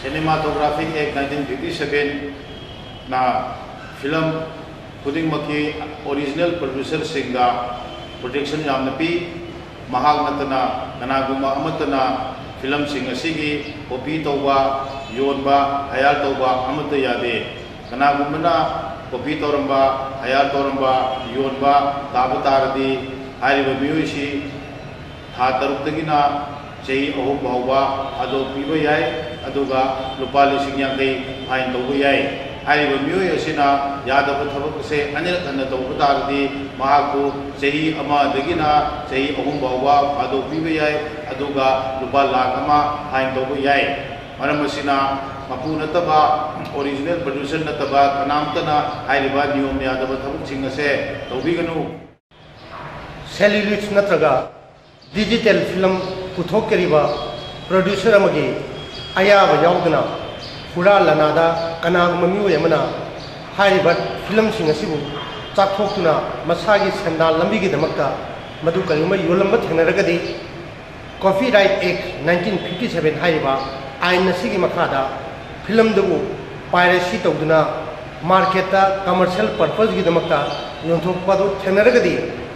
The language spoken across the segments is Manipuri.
Cinematographic Act 1957 na film khuding maki original producer singa protection yamna pi mahal natana kanaguma amatana film sing asigi copy tawba yonba hayal tawba amata yade kanagumana copy tawramba hayal tawramba yonba tabu taradi hariba miyushi tha tarukdagina chei ahum bawba ado piba yai aduga lupa lising yankai fine tawba yai hariba miyoi asina yadaba thabak se anil kanna tawba taradi mahaku chei ama dagina chei ahum bawba ado piba yai aduga lupa lakh ama fine tawba yai maram asina mapu nataba original producer nataba kanamtana hariba niyom yadaba thabak sing ase tawbiganu celluloid natraga digital film puthokeriba producer amagi ayaba yaudana pura lanada kanaguma mioi amana hariba film sing asibu chakthokuna masagi sandal lambi gi damakta madu kalima yolamba thenaragadi Copyright Act 1957 hariba ain asigi makhada film dubu piracy tawduna market ta commercial purpose gi damakta yonthokpadu thenaragadi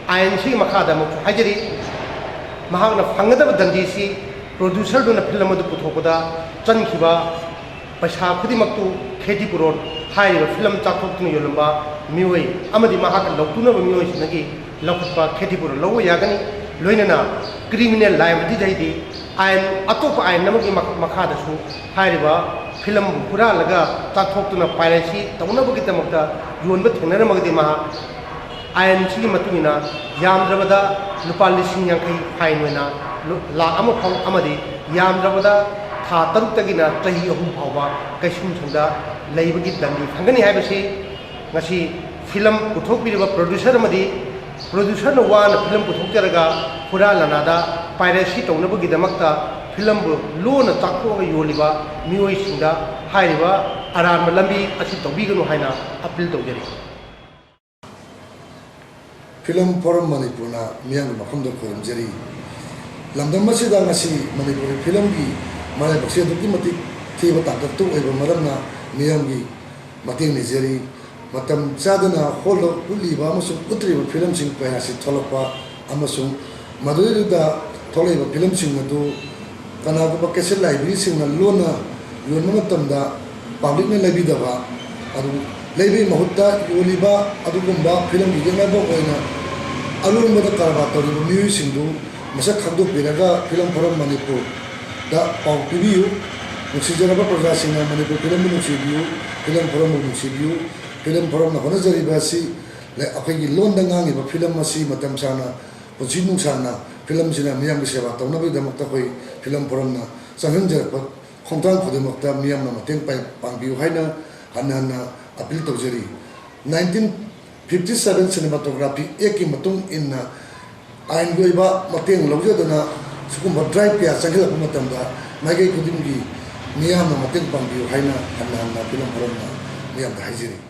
ain sigi makhada mu hajari mahagna phangada dandi si producer duna film adu puthokoda chankhiba paisa khudi maktu khedi puron haiba film chakhoknu yolamba mioi amadi mahaka lokuna ba mioi sinagi lokpa khedi pur lowo yagani loinana criminal liability daidi ain atopa ain namagi makhada su haiba film pura laga chakhokuna piracy tawna bagi tamakta yonba thenara magdi maha ain sigi matungina yamdrabada lupa lising yankai fine wena la ama phang amadi yamdrabada tha taruk tagina tahi ahum phawba kaisum thunda leibagi dandi phangani haibasi ngasi film puthokbiriba producer amadi producer no wan film puthokjaraga pura lanada piracy townabagi damakta film bu lona chakhoga yoliba mioi singda haiba aran lambi asi tobiganu haina appeal tawjari film forum Manipurna miyang makamda koram jari lamdam masida ngasi Manipuri film gi malai bakse duki mati thiba takak tu eba maramna miyang gi mating ni jari matam sadana holo uliba amasung utriba film sing payasi tholokpa amasung madurida tholaiba film sing madu kanagu bakese library sing na lona yonma matamda public ne labidaba adu leibe mahutta yoliba adugumba film gi ngabo oina alurumada karba tori miui singdu masa khadu piraga film forum Manipur da pau pibiu nusijaraba praja singa Manipur film nusibiu film forum nusibiu film forum na hona jari basi le apagi londa ngangi ba film masi matam sana pojinung sana film sina miyam seba tawna bi damakta koi film forum na sanganjar pa khongtang khode makta miyam na mateng pai pangbiu haina hanana appeal tawjari 1957 cinematography eki matung inna ain goiba mateng lawjadana sukumba drive kya changila matamda magai kudimgi miyam na mateng pangbiu haina hanana film forum na miyam da haijiri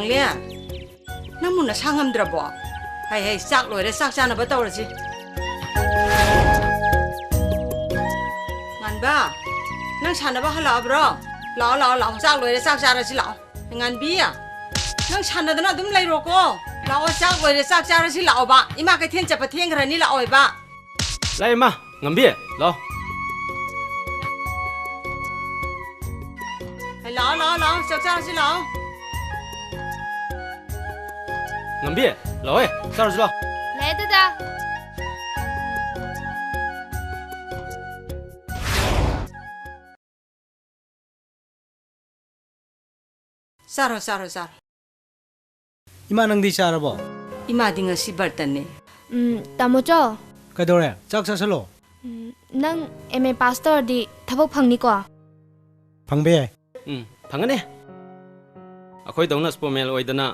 เลี้ยนั่งมุนน่ะช่างงำดระบ่ให้ซักลอยได้ซักจานน่ะบ่เต้าละสิงานบ้านั่งฉันน่ะบ่ฮัลโหลบรอหล่อซักลอยได้ซักจานละสิหล่องานบี้อ่ะนั่งฉันน่ะนะดุมไลโรโกหล่อซักลอยได้ซักจานละสิหล่อบ่อีมาก็เที่ยงจะไปเที่ยงกันนี่หล่ออ้อยบ่来嘛，硬币，老，ให้หล่อซักจานละสิหล่อ硬币，老哎，啥事了？来的的。सारो इमा नंदी चारबो इमा दिंगा सी बर्तन ने तामोचो कदोरे चाक चासलो नंग एमए पास तौरदी थबक फंगनिको फंगबे फंगने अखोई दौना स्पोमेल ओइदना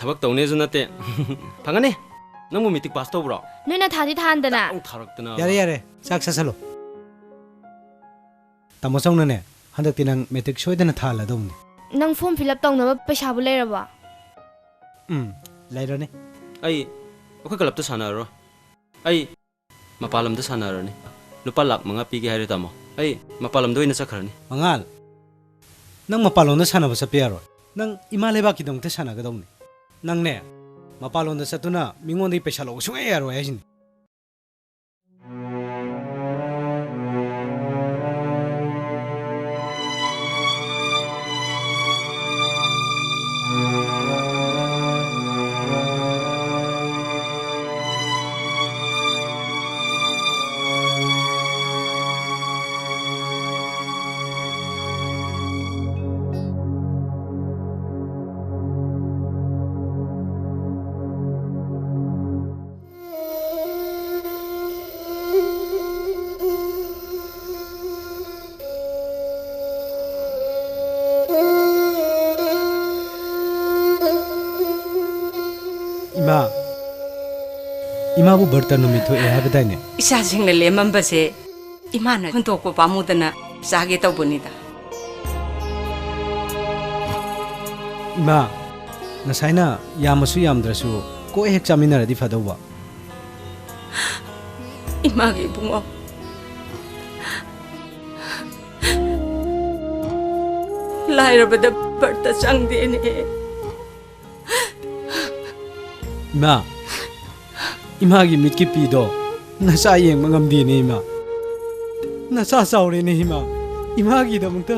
थबक तौनेजु नते फंगने नंगु मिटिक पास तौब्रो नोइना थादी थांदना थारक्तना यारे यारे चाक चासलो तामोचोंनने हंदक्ति नंग मेट्रिक सोइदना थालादौनी नंग फॉर्म फिल अप तौनबा पैसाबु लेरबा लेरने आई अखोई क्लब त सानारो आई मपालम त सानारने लुपा लाख मंगा पीगे हारे तामो आई मपालम दोइना चखरनी मंगाल नंग मपालोंदा सानाबा चपे यारो नंग इमा लेबाकी दंगते सानागदौनी नंगने मपालोंदा चतुना मिंगोंदि पैसा लो सुंगे यारो याजिन इमाबु बर्तन नुमिथो ए हाबदाइने इसा सिंगले लेमंबसे इमाना हुंतोको पामुदना जागे तौबनिदा इमा नसाइना यामसु यामद्रसु को हेक चामिनारदि फदौबा इमागे बुंगो लाइरबदा बर्ता संगदेने इमा इमागी मिटकी पीदो नसा येंग मंगमदीने इमा नसा सावरेने इमा इमागी दमक्ता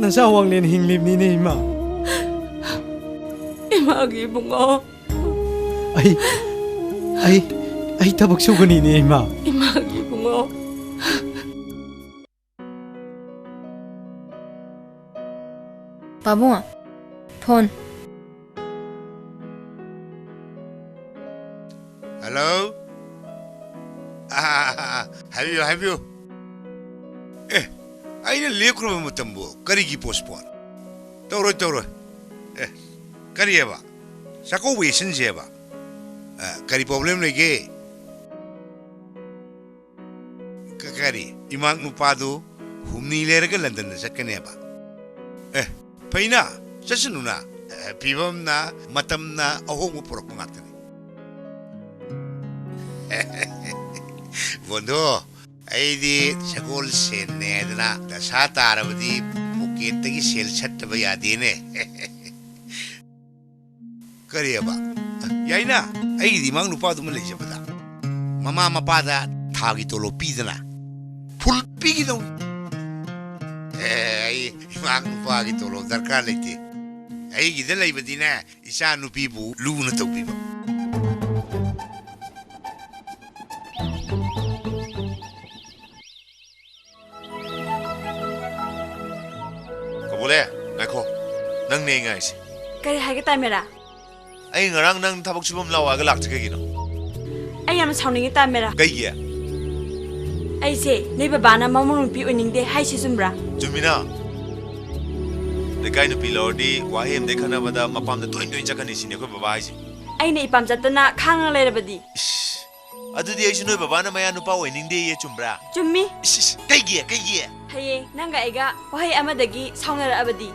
नसा वांगलेन हिंगलिबनीने इमा इमागी बुंगो आई तबक सुगनीने इमा Imangi बुंगो Babu phone Hello? Have you? I didn't leave from Mutambo, Kariki postpone. Toro. Karieva. Sako Wishing Jeva. Kari problem like Kakari, Imang Nupado, whom ni lerga London is a caneba. Paina, Sassanuna, Pivamna, Matamna, a home procomatani. Bondo, I did Sagol Senedna, the Satar of the Puketaki Sel Chatavayadine. Kariaba. Yaina, I the Mangupa Malaysia. Mamma Pada, Tagitolo Pizana. Pull Pigino. Mangupa of Darkality. I get the labor dinner, Isanu people, Lunato people. Boleh, nak nang ni ngay si. Kaya hagi tayo mera. Ay ngarang nang tabok subom lawa galak cika gino. Ay yam sauning tayo mera. Kaya. Ay si, ni babana mamulong pi uning de hay si sumbra. Jumina. Dekay no pilodi, wahim dekha na bada mapam na tuin caka ni sini ko babae si. Ay na ipam jata na kang lera badi. Adu di ay sinoy babana maya no pa uning de ye chumbra. Jummi. Kaya. Haye, nanga ega, wahay amadagi saunara abadi.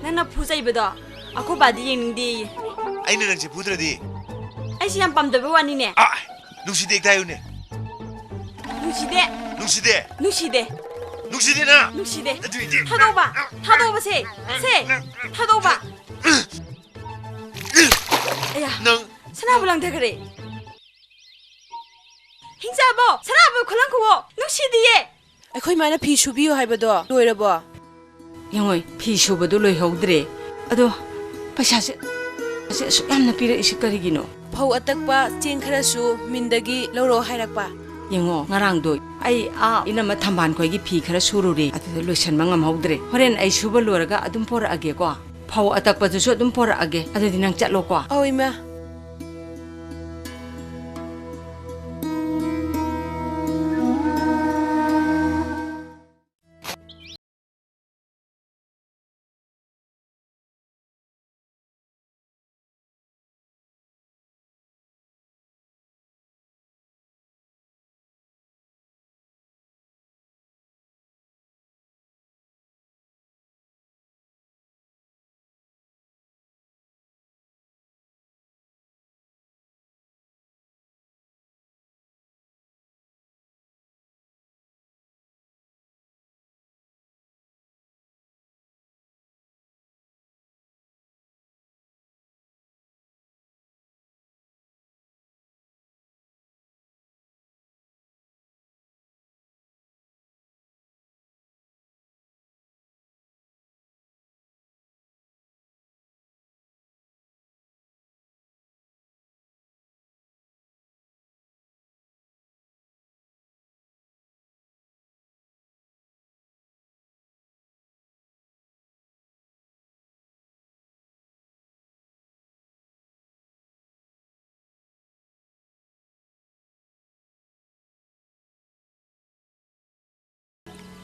Nana pusay bado. Aku badi yang di. Aina nang si putradi. Ai si yang pam da wani ne. Ah, nungside tayo ne. Nungside. Nungside. Nungside. Nungside na. Nungside. Thado ba. Thado ba se. Se. Thado ba. Aya. Nang Sana bulang da kare. Hingsa bo. Sana bo khulang ko. Nungside ye. ꯑꯩꯈꯣꯏ ꯃꯥꯅ ꯐꯤ ꯁꯨꯕꯤꯌꯨ ꯍꯥꯏꯕꯗꯣ ꯂꯣꯏꯔꯕꯣ? ꯌꯦꯡꯉꯣꯏ ꯐꯤ ꯁꯨꯕꯗꯣ ꯂꯣꯏꯍꯧꯗ꯭ꯔꯦ ꯑꯗꯣ ꯄꯩꯁꯥꯁꯦ ꯑꯁꯨꯛ ꯌꯥꯝꯅ ꯄꯤꯔꯛꯏꯁꯤ ꯀꯔꯤꯒꯤꯅꯣ? ꯐꯧ ꯑꯇꯛꯄ ꯆꯦꯡ ꯈꯔꯁꯨ ꯃꯤꯟꯗꯒꯤ ꯂꯧꯔꯣ ꯍꯥꯏꯔꯛꯄ. ꯌꯦꯡꯉꯣ ꯉꯔꯥꯡꯗꯣ ꯑꯩ ꯏꯅꯝꯃ ꯊꯝꯕꯥꯜ ꯈꯣꯏꯒꯤ ꯐꯤ ꯈꯔ ꯁꯨꯔꯨꯔꯦ ꯑꯗꯨꯗ ꯂꯣꯏꯁꯟꯕ ꯉꯝꯍꯧꯗ꯭ꯔꯦ. ꯍꯣꯔꯦꯟ ꯑꯩ ꯁꯨꯕ ꯂꯣꯏꯔꯒ ꯑꯗꯨꯝ ꯄꯣꯔꯛꯑꯒꯦꯀꯣ. ꯐꯧ ꯑꯇꯛꯄꯗꯨꯁꯨ ꯑꯗꯨꯝ ꯄꯣꯔꯛꯑꯒꯦ. ꯑꯗꯨꯗꯤ ꯅꯪ ꯆꯠꯂꯣꯀꯣ. ꯑꯧ ꯏꯃꯥ.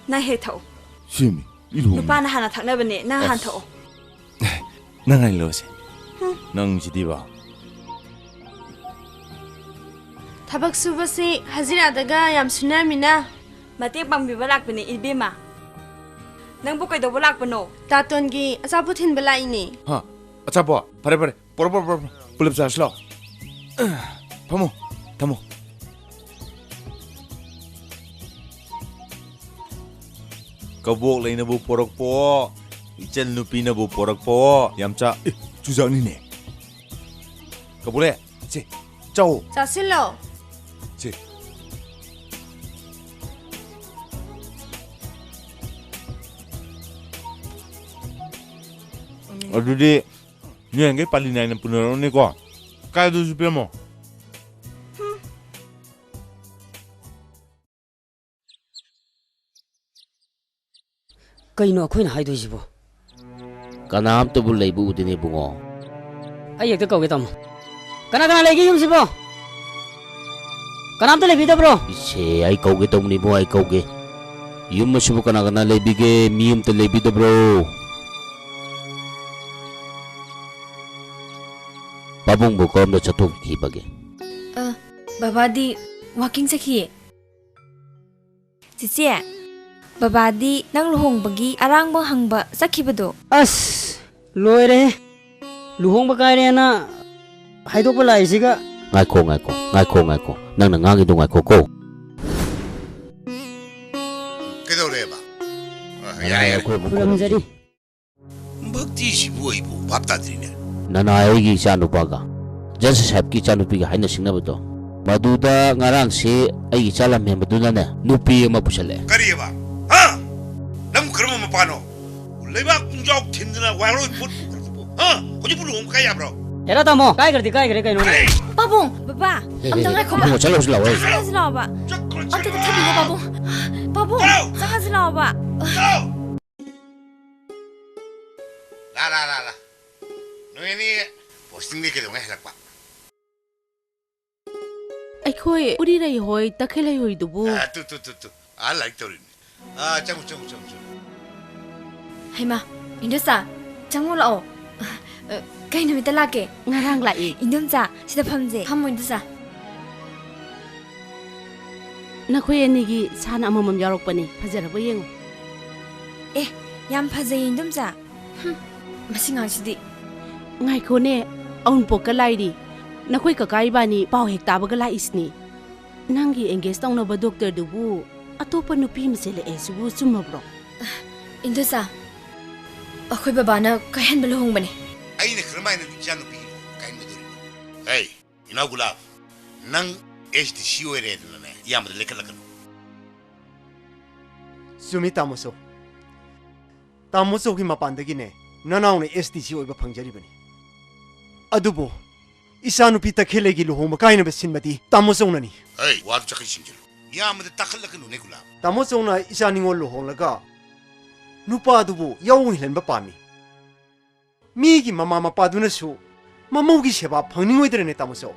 Na he thau. Simi, ilu. Nupa na hana thakna bane na han thau. Nang ai lo se. Nang jidi ba. Thabak subase hazira daga yam sunamina. Mate pangbi balak bane ibema. Nang bu kai do balak bano. Taton gi asapu thin balai ni. Ha. Acha bo. Pare pare. Por. Pulip sa slo. Pamo. Tamo. Kabok lain na bu porok po. Ichal nupi na bu porok po. Yamcha. Chujak ni ne. Kabule. Si. Chau. Chasilo. Si. Adudi. Ni ang pali na ng punero ni ko. Kaya do supir mo. Kaino ako'y nahaydojibbo. Kanamto bulay bu udine bungo. Ay yagto kauge tamo. Kana lagi yung sibo. Kanamto lebida bro. Ise ay kauge tamo ni mo ay kauge. Yung masubo kana lebige miyum to lebida bro. Babong bukom na chatok kibage. Babadi walking sakhi. Cici. Babadi nang luhong bagi arang bang hangba sakibado. As loire. Luhong bagay na haydok pala isiga. Ngako. Nang nangangi do ngako ko. Kedore ba? Ay ko Pulang jadi. Bhakti si buhay po baptadrine. Nanay gi chanu paga. Jansa sahib ki chanu piga haina singna bato. Maduda ngarang si ay chalam me maduna na nupi ma pusale. Kari ba? Ha? Nam kram ma pano. Leba kunjok thindna walo put. Ha? Hoji bulu om kaya bro. Era tamo. Kai kare kai no. Babong, baba. Amtang ay ko ba? Mo chalo sila wai. Saka sila ba? Amtang tabi ko babong. Babong. Saka sila ba? La. No ini posting ni kedong ay lakpa. ꯑꯩꯈꯣꯏ ꯎꯔꯤꯔꯩ ꯍꯣꯏ ꯇꯈꯦꯂꯩ ꯍꯣꯏꯗꯨꯕꯨ Tu. I like to. Chang. Haima, Indosa, Changulao. Kain na mitalake. ngarang lai. Indonsa, sida pamje. Hamu Indosa. Nakoy anigi sana amamam yarokpani fazaraba yengo. Yam pazay Indomsa. Masingang sidi. ngay khô nè ông bố cái lại đi nó quay cả cái bà ni bao hecta bà cái lại isni nang gi engage tong no ba doctor du bu atopa nu pi mse le es bu suma bro indu sa akhoi baba na kahan ba lohong bane ai ne khrmai na jan pi kain me dori hey ina gulab nang HD siwere na ne yam de lekala kan sumi tamoso gi mapandagi ne nanaw ne STC oiba phangjari bani adubo isanu pi takhele gi lohoma kaina besin mati tamoso nani hey war chakhi sinjil yam de takhla kan ne gulab tamoso na isani ngol lohong laga nupa adubo yaw hilen ba pami mi gi mama mapa duna su mamau gi seba phangning oidre ne tamoso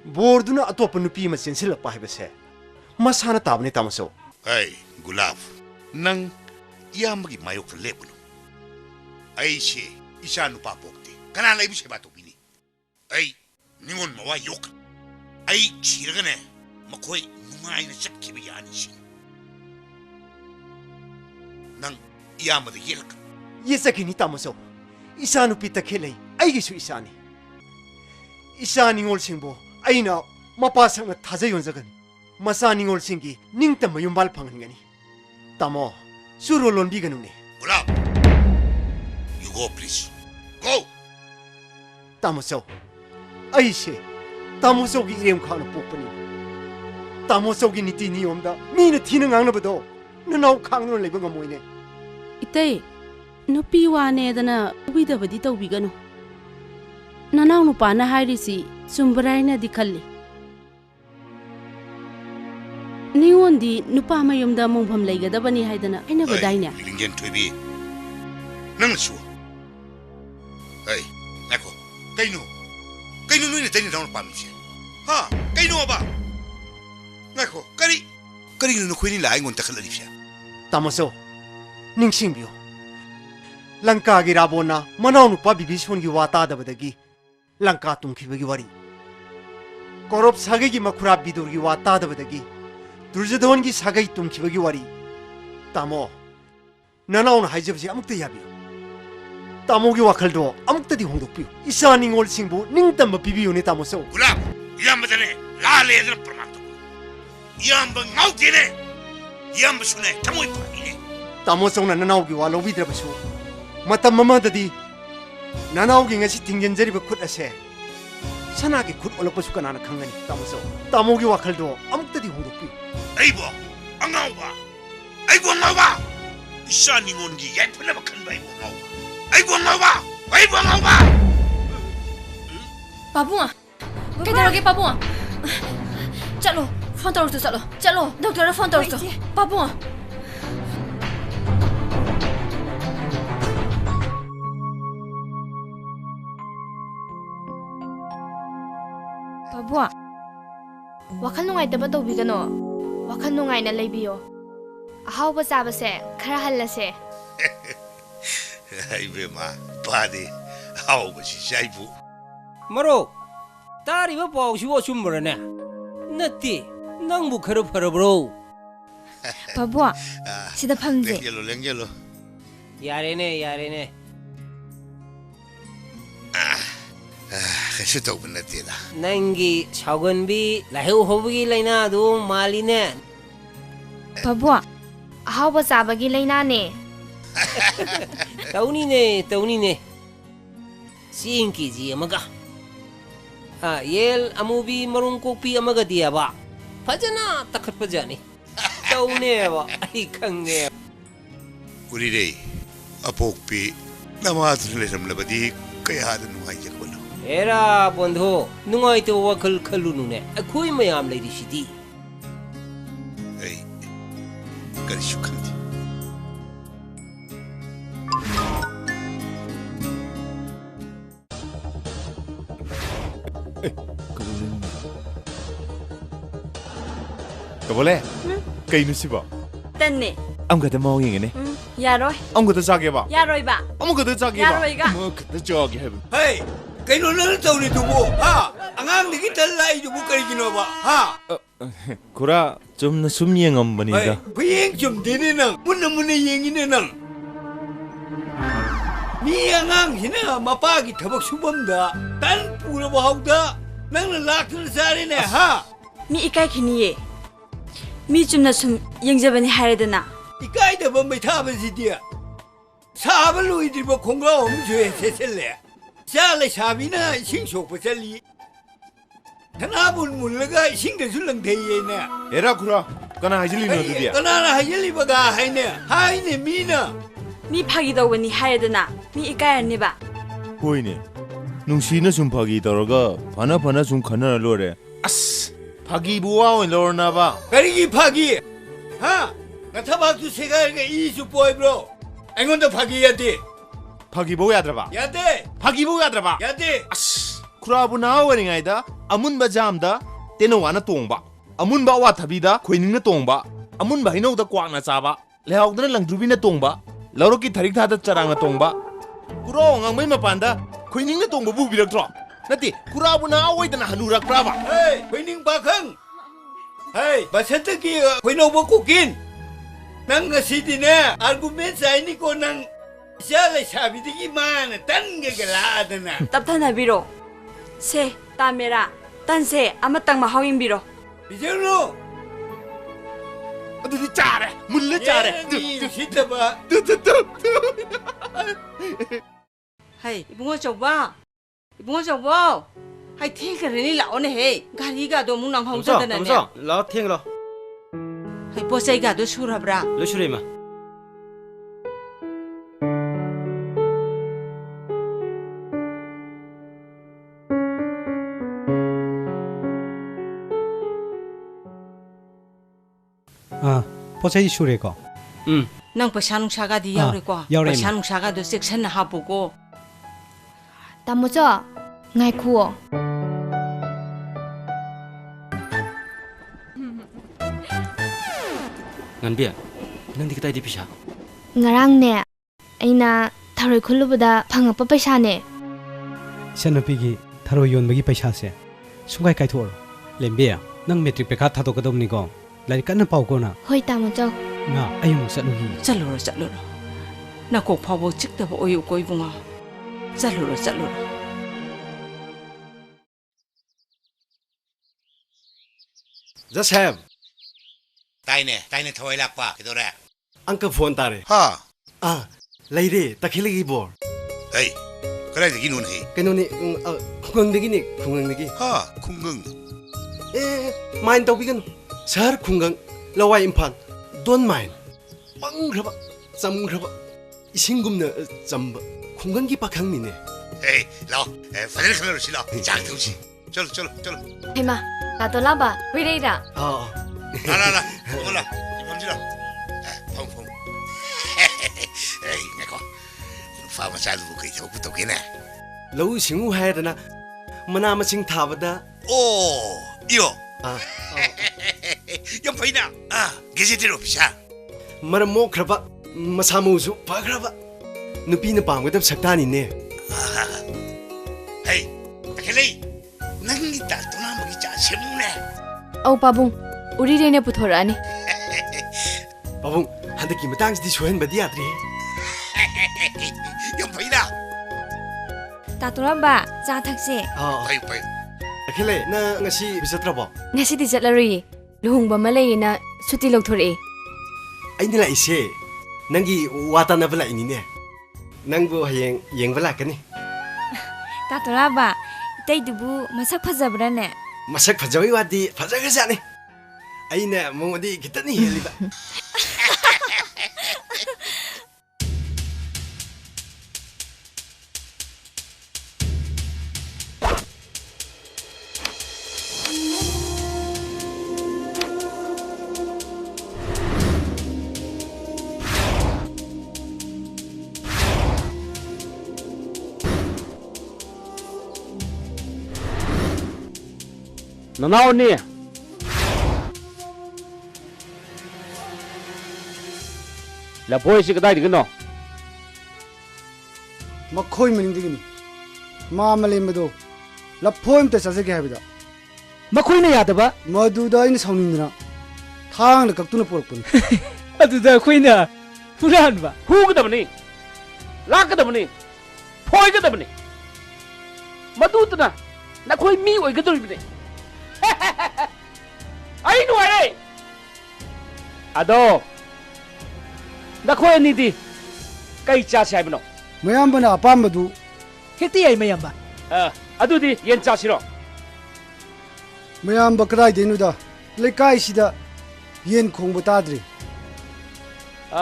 borduna atop nupi ma sensil pa hebese masana tabne tamoso hey gulab nang yam gi mayok lebuno ai she isanu pa pokte kana lai bi seba to bini ai ningon mawa yok ai chirgane makoi nungai na chakki bi yani shi nang yam de yelk yesakini tamoso isanu pi takhele ai gi su isani ngol singbo aina mapa sang thaja yonjagan masani ngol singi ningtam yumbal phangani tamo suro lon bi ganune gulab you go please go tamoso aise tamoso gi irem khana pokpani tamoso gi niti niyomda mina thina ngangna bado nanaw khangno leba ngamoine ite nupi wane dana ubida badi tawbi ganu nanaw nu pana hairisi sumbraina dikhalli ningondi nupa mayumda mongpham leigadabani haidana aina badaina lingen thoibi nang su hey nako kaino noine tani down pamche ha kaino ba nako kari no khoini la ngon takhla lifya tamoso ningsingbio lanka gi rabona manaw nu pa bibishon gi wata dabadagi lanka tumkhibagi wari korop sage gi makhura bidur gi wata dabadagi Duryodhan की सागई तुमखिबगी वारी तामो ननाउन हाइजबसी अमुक्ता याबियो तामोगी वाखलदो अमुक्तादि होंदोकपियो इसा निंगोल सिंगबो निंगतम पिबियो ने तामोसो गुलाब यामदने लाले दर प्रमाण याम ngautine yam sune tamoi pine तामोसो ननाउगी वालोबिद्रबसु मतम ममददि ननाउगी ngasi tingjenjरिब खुद असे सनागी खुद ओलपसु कनाना खंगनी तामोसो तामोगी वाखलदो अमुक्तादि होंदोकपियो aibo angauba isa ningon gi yat pala makan bai ngauba aibo ngauba babua kedarage babua chalo phone tor chalo doctor phone tor babua babua wakal nungai taba dobi gano wakal nungai na leibiyo ahaw ba saba se khara halla se ai be ma padi ahaw ba si saibu maro tari ba paw si wo sumra ne natti nang bu khara phara bro babua sida phamje lengyelo yare ne kasi tau benati la nangi saugan bi laheu hobugi laina do maline babua ahaw ba sabagi laina ne tauni ne singki ji amaga yel amubi marung kopi amaga dia ba fajana takhat pajani taune ba ai khange uri re apok pi namadre le ramlabadi kaya da nuai jakbalo era bondho nungai to wakal khalunu ne akhui mayam leidi sidi ei kari shukandi Kabole kay no siba Tanne amga da mau yeng ne yaroi amga da jage ba yaroi ba amga da jage ba yaroi ga amga da jage heb hey kaino na tawni tubo ha angang ni talai tubo kari gino ba ha kura 좀 나 숨 yengam bani da biyeng chum dine nang munna yengine nang มีอ่างหินะมาป้ากิทบักชุบมดาตันปูระบาวดานั่งลากขึ้นซาเรเนี่ยฮะมีอีกไก่ขี้นี่มีจุนน่ะซุมยังจะเป็นไฮเดนะอีกไก่เดี๋ยวไม่ท่าเป็นสิเดียชาบลุยดีบอกคงเราไม่ช่วยเสียเลยชาเลยชาบินะชิงโชกไปเฉลี่ยท่านาบุญมุนแล้วก็ชิงเดือดสุดลังเทียเนี่ยเอราคุระกันหายจิลิโนดูเดียกันน่าหายลิบกาให้เนี่ยให้เนี่ยมีนะมีพากีตัววันนี้ไฮเดนะมีอีกไก่อันนี้บ่ โอ้ยเนี่ยนุ่งชีน่ะซุมพากีตอร์ก็พานะซุมขันน่ะโลเรอัสพากีบัววันโลนะบ้ากะรีพากีฮะงั้นถ้าบ้าตุเสกอะไรอีสุปอยบล็อกไอ้คนตัวพากียัดดิพากีบัวยาดระบ้ายัดดิพากีบัวยาดระบ้ายัดดิอัสคราบุนาวอะไรไงด้าอามุนบะจามด้าเตนวานะตงบ้าอามุนบ่าวาทับีด้าคุยนิ่งนะตงบ้าอามุนบ่ายนอกตะกวางนะจ้าบ้าแล้วเอาแต่ละหลังดูบินะตงบ้าแล้วเราคิดทาริกท่าตะจารางนะตงบ้ากูร้องงั้นไม่มาปันด้าคุยนิ่งนะตงบ้าบูบิรักทรอนั่นทีคราบุนาวไว้แต่นะฮันูรักปราบ้าเฮ้ยคุยนิ่งบ้าคังเฮ้ยบาเซตกี้คุยนอกบ้าคุกินนั่งสิดีเนี่ยอาร์กุเมนต์ใส่นี่ก็นั่งเชื่อเลยชาบิดิกิมานะตั้งเกลาดนะตับท่านนายบิโรเซตาเมระตันเซอามาตังมาฮาวินบิโรบิเจโร่ดูดิจ่าเลยมุนเลยจ่าเลยดูชิดบ้าเฮ้ยบุ้งก็จบว่าบุ้งก็จบว่าให้เที่ยงกันนี่เหล่าเนี่ยเฮ้ยการีก็ตัวมึงนั่งห้องจัดนั่นเนี่ยแล้วเที่ยงเหรอให้พอใส่ก็ตัวชูรับระแล้วชูเรมาพอใช้ชูเรก็นั่งประชันชาก็ดียาวเลยกว่าประชันชาก็ตัวเซ็กชันนะฮะปุ๊กโก้ตามมาจ้ะไงครัวงั้นเบี้ยนั่งที่ใต้ดิพิชางารังเนี่ยไอ้น่ะทารอยคุณลูกบดาพังกับป้าไปชาเนี่ยฉันนับปีกี้ทารอยยนต์ไปกี่ไปชาเสียสุขไก่ทั่วเล่นเบี้ยนั่งเมตริกไปคัดท่าตัวกระดมนี่ก็เลยกันนั่งเป่าก่อนนะเฮ้ยตามมาจ้ะน่ะไอ้ยุ่งสัตว์ลูกจัดเลยจัดเลยนักกบพาวจิกแต่พอโอ้ยโกยบุงอ่ะจัดเลยจัดเลยจะแซมตายเนี่ยถอยหลักป่ะกี่ตัวแรกอังก็โฟนตาเลยฮะเลยดิตะคิลกีบอลเฮ้ยก็ได้จะกินนู่นเหรอกินนู่นนี่คุงเด็กนี่คุงเด็กฮะคุงกังไม่ต้องไปกันสารคุงกังเราไว้อิมพันโดนไม่บังครับจำครับชิงกุมเนี่ยจำคุงกังกี่ปากขังนี่เนี่ยเฮ้ยเราฝันเรื่องอะไรสิเราจากทุกสิ่งจลเฮ้ยมาตาตัวลับอ่ะวิริดา啦，我啦，你放住啦，放，哎，那个，发我啥都可以，我不懂的呢。老情我还的呢，没那么情他不的。哦，哟，要赔呢啊，给些这种啥？没得莫克吧，没啥莫做，怕克吧，你比那帮我的吃大你呢。嘿，大哥嘞，那你打多那么个价钱呢？哦，巴布。우리 레네 부터라니. 바봉 한대 김에 당시디 조엔 바디아드리. 영파이다. 따돌아봐 자탁시. 파이. 아킬레 나 ngasi bisa trabo. Ngasi di jatlari. Luhungba malay na suti logthori. Ai nila ise. Nangi wata na bala ini ne. Nangbu hayeng yeng bala kani. 따돌아봐. 이따이 두부 마삭 파자브라네. 마삭 파자위 와디 파자가자네. أين مودي كتني اللي بقى نناوني لا بويسي كداي دغنو مخوي من دغني ما مليم بدو لا فويم تساسه كه هبدا مخوي نه يادبا مدودا इन साउनिंगना थांग ल कक्तुन पोरपन अदुदा खोइना पुरान बा हुगदबनी लाकदबनी ꯊꯣꯏꯒꯗꯕꯅꯤ ꯃꯗꯨꯗꯨꯅ ꯅꯈꯣꯏ ꯃꯤ ꯑꯣꯏꯒꯗꯧꯔꯤꯕꯅꯤ ꯑꯩ ꯅꯨꯡꯉꯥꯏꯔꯦ ꯑꯗꯣ ꯅꯈꯣꯏ ꯑꯅꯤꯗꯤ ꯀꯩ ꯆꯥꯁꯤ ꯍꯥꯏꯕꯅꯣ ꯃꯌꯥꯝꯕꯅ ꯑꯄꯥꯝꯕꯗꯨ ꯍꯦꯛꯇ ꯌꯥꯏ ꯃꯌꯥꯝꯕ ꯑꯗꯨꯗꯤ ꯌꯦꯟ ꯆꯥꯁꯤꯔꯣ ꯃꯌꯥꯝꯕ ꯀꯗꯥꯏꯗꯩꯅꯣꯗ ꯂꯩꯀꯥꯏꯁꯤꯗ ꯌꯦꯟ ꯈꯣꯡꯕ ꯇꯥꯗ꯭ꯔꯤ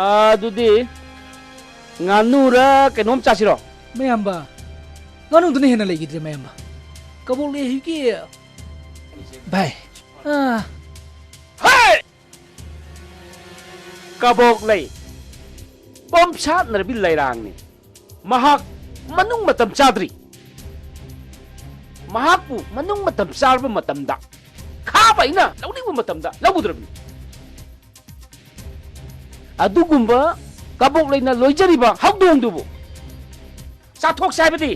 ꯑꯗꯨꯗꯤ ꯉꯥꯅꯨꯔ ꯀꯩꯅꯣꯝ ꯆꯥꯁꯤꯔꯣ ꯃꯌꯥꯝꯕ ꯉꯥꯅꯨꯗꯨꯅ ꯍꯦꯟꯅ ꯂꯩꯈꯤꯗ꯭ꯔꯦ ꯃꯌꯥꯝꯕ ꯀꯕꯣꯛ ꯂꯩꯍꯤꯒꯤ ꯚꯥꯏ ꯍꯦ ꯀꯕꯣꯛ ꯂꯩ ꯄꯣꯝꯁꯥꯠꯅꯔꯕꯤ ꯂꯩꯔꯥꯡꯅꯤ ꯃꯍꯥꯛ ꯃꯅꯨꯡ ꯃꯇꯝ ꯆꯥꯗ꯭ꯔꯤ ꯃꯍꯥꯛꯄꯨ ꯃꯅꯨꯡ ꯃꯇꯝ ꯆꯥꯔꯕ ꯃꯇꯝꯗ ꯈꯥꯕ ꯑꯩꯅ ꯂꯧꯅꯤꯡꯕ ꯃꯇꯝꯗ ꯂꯧꯒꯗꯧꯔꯕꯅꯤ ꯑꯗꯨꯒꯨꯝꯕ ꯀꯕꯣꯛ ꯂꯩꯅ ꯂꯣꯏꯖꯔꯤꯕ ꯍꯧꯗꯣꯡꯗꯨꯕꯨ ꯆꯥꯊꯣꯛꯁꯦ ꯍꯥꯏꯕꯗꯤ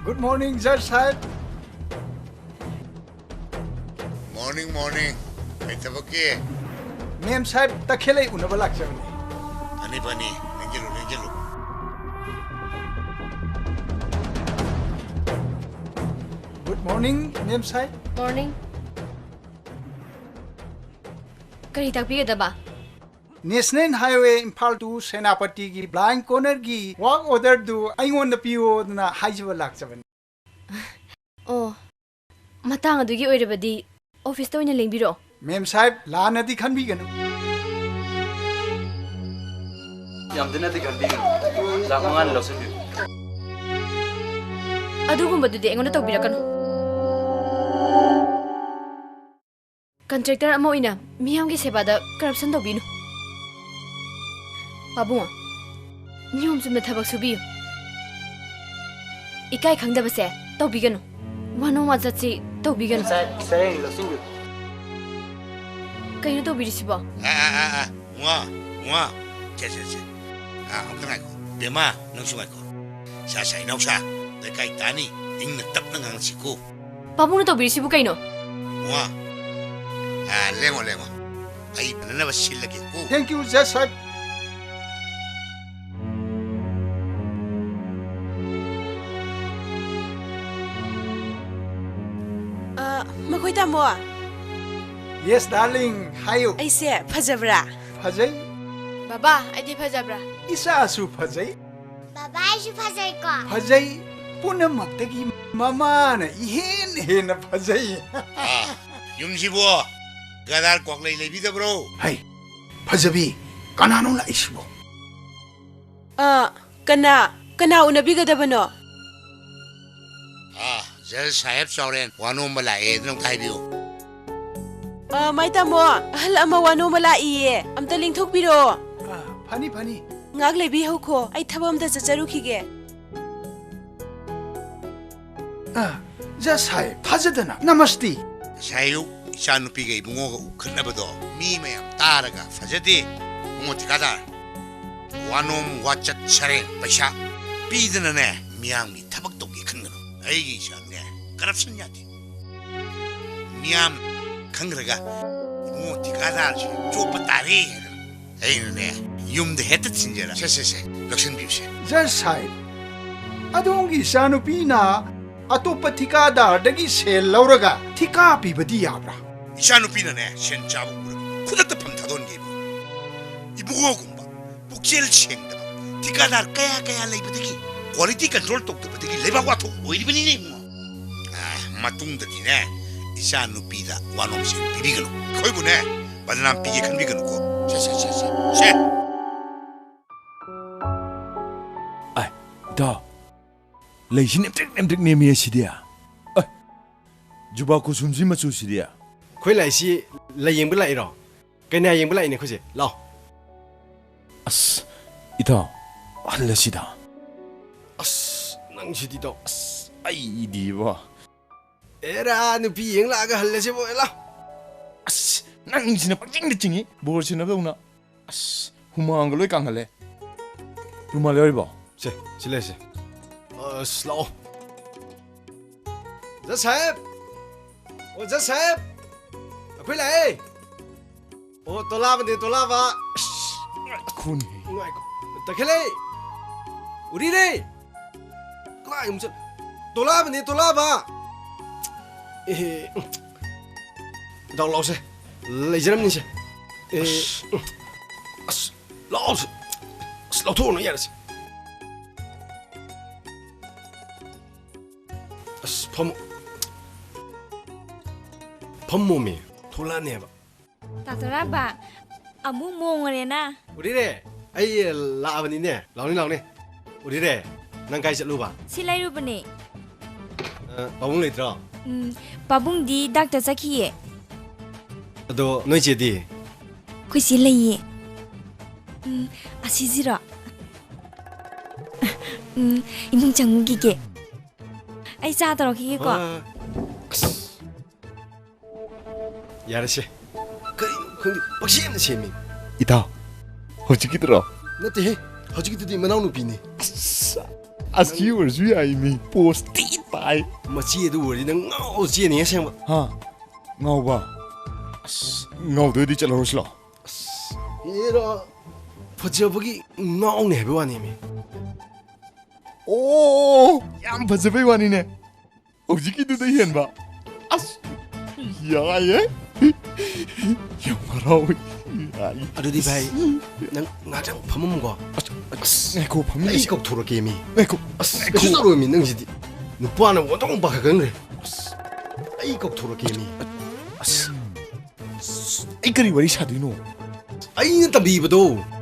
Good morning, Judge Sahib. Morning, morning. Hey, tabaki. Ma'am Sahib, takhele unaba lakchavani. Ani bani, ninjalu. Good morning, Ma'am Sahib. Morning. Kari takbigadaba? National Highway Imphal to Senapati gi blind corner gi walk order do aingon na piyo na haijiba lakchavani. Oh. Matang adugi oirabadi office to oina lengbiro. Ma'am Sahib, lana di khanbiganu. Yamdina di khanbiganu. Lamangan lawsanbi. Adugumbadudi aingon na tawbirakanu. Contractor ama oina miyamgi sebada corruption tawbinu. Pabunga, niyom sumna thabak subiyu. Ikai khangdabase tawbiganu. Wano wajatsi tawbiganu. Sayang lawsingu. Kaino tawbirisibo? Nga. Che. Amta ngai ko. Bema nang sungai ko. Sa nausa. Lekai tani ingna tapna ngang siku. Pabunga tawbirisibo kaino? Nga. Lengo. Ai banana basil lagi ko. Thank you, Judge Sahib. Makoy tamo. Yes, darling. Hayo. Aise phajabra. Phajai. Baba, aidi phajabra. Isa asu phajai. Baba asu phajai ko. Phajai. Punamak-tagi mama na ihen phajai. Yumsibo. Gadar koklay bro. Hai. Phajabi. Kanano la isbo. Kana unabigadabano. Jal Sahib Sauren, wano malay nung kaibiyo. May tamo, ahal ama wano malaiye. Amta lingthok biro. Pani. Ngaglay bihaw ko, ay tabam da chacharukige. Judge Sahib, thajadana. Namaste. Sayo, isanu pigay bungo ukhanabado. Mi mayam taraga, fajadi. Bungo tikadar. Wanom wachat saren, paisa. Pidana ne, miyang mi tabak togi khanggano. Ay isang corruption yati. Miyam kangraga mo tikadar si chopa tare. Ay ne yum de hetat sinjera. Se lakshan biuse. Judge Sahib, adongi sanu pina atopa tikadar dagi sel lauraga tika pibadi yabra. Isanu pina ne sen chabu kudat pamthadon gibi. Ibugo gumba buksel chengda. Tikadar kaya leibadagi quality control tok tabadagi leba wato oilibani ne. Matungdadi ne isa nupida wanom sin pibigano koibu ne badanam pige khanbigano ko se ai da leijin emtek ne mi sidia juba ko sumsi machu sidia khoi lai si la yeng bla iro kaina yeng bla ne khoje lao as ita alla sida as nang sidi do as ai di ba Era nupi yeng la ga halle se bo la as nang sina pakjing de chingi bor sina ba una as humang loi kang hale ruma loi ba se sile se slow Judge Sahib Quay lại. Ô, tôi la bên tôi la vào. Khôn. Ngoài cô. Ta khé lên. Đi đi. Lại không chứ. Tôi la bên tôi la vào. Đau lâu xe. Lấy ra mình xe. Lâu. Lâu thôi nó vậy. 펌몸이 돌아내봐. 따뜻하바. 아무 몽어래나. 우리래. 아이 라버니네. 라오니. 우리래. 난 가이자 루바. 실라이루브네. 바봉 레이트라. 바봉디 닥터 자키예. 너 너희 제디. 그 실라이예. 아시지라. 이몽 장무기게. 아이 자더러 기게 거. 야르시. 근데 박시엠 세미. 이다. 어찌기 들어? 나한테 허지기들이 만나는 누비니. 아ski 월주 야이미 포스티 빠이. 마치에도 우리는 어지니 생각. 하. ngầu ngầu tới đi chợ lô xí 이라 버저버기 나오네 배와님이. 오, 양 버저 배와니네. 어찌기도 돼 hiện 봐. 아스. 야예. 영화라고. 아르디 바이. 난 나장 밥 먹는 거. 내고 밥 먹는 이거 돌아 게임이. 내고. 그대로 믿는지디. 누구하는 원동 봐 그래. 이거 돌아 게임이. 이 그리 왜 샤도이노? 아이는 다 비브도.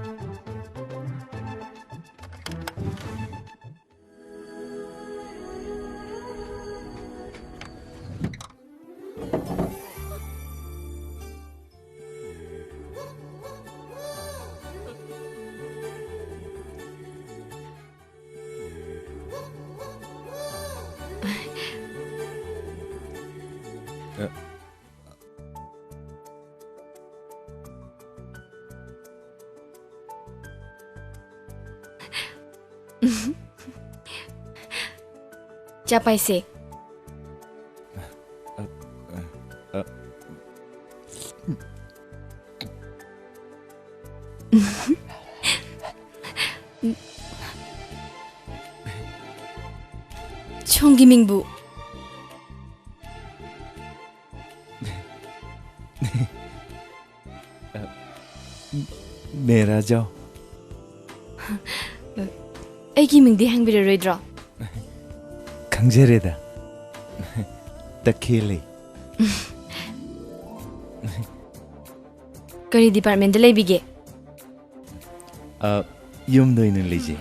자 빠이세. 총기민부. 내라죠. 애기 민디 행비르르이드라. 강제래다. 딱힐리. 거리 디파트먼트 레비게. yum도 있는 리지.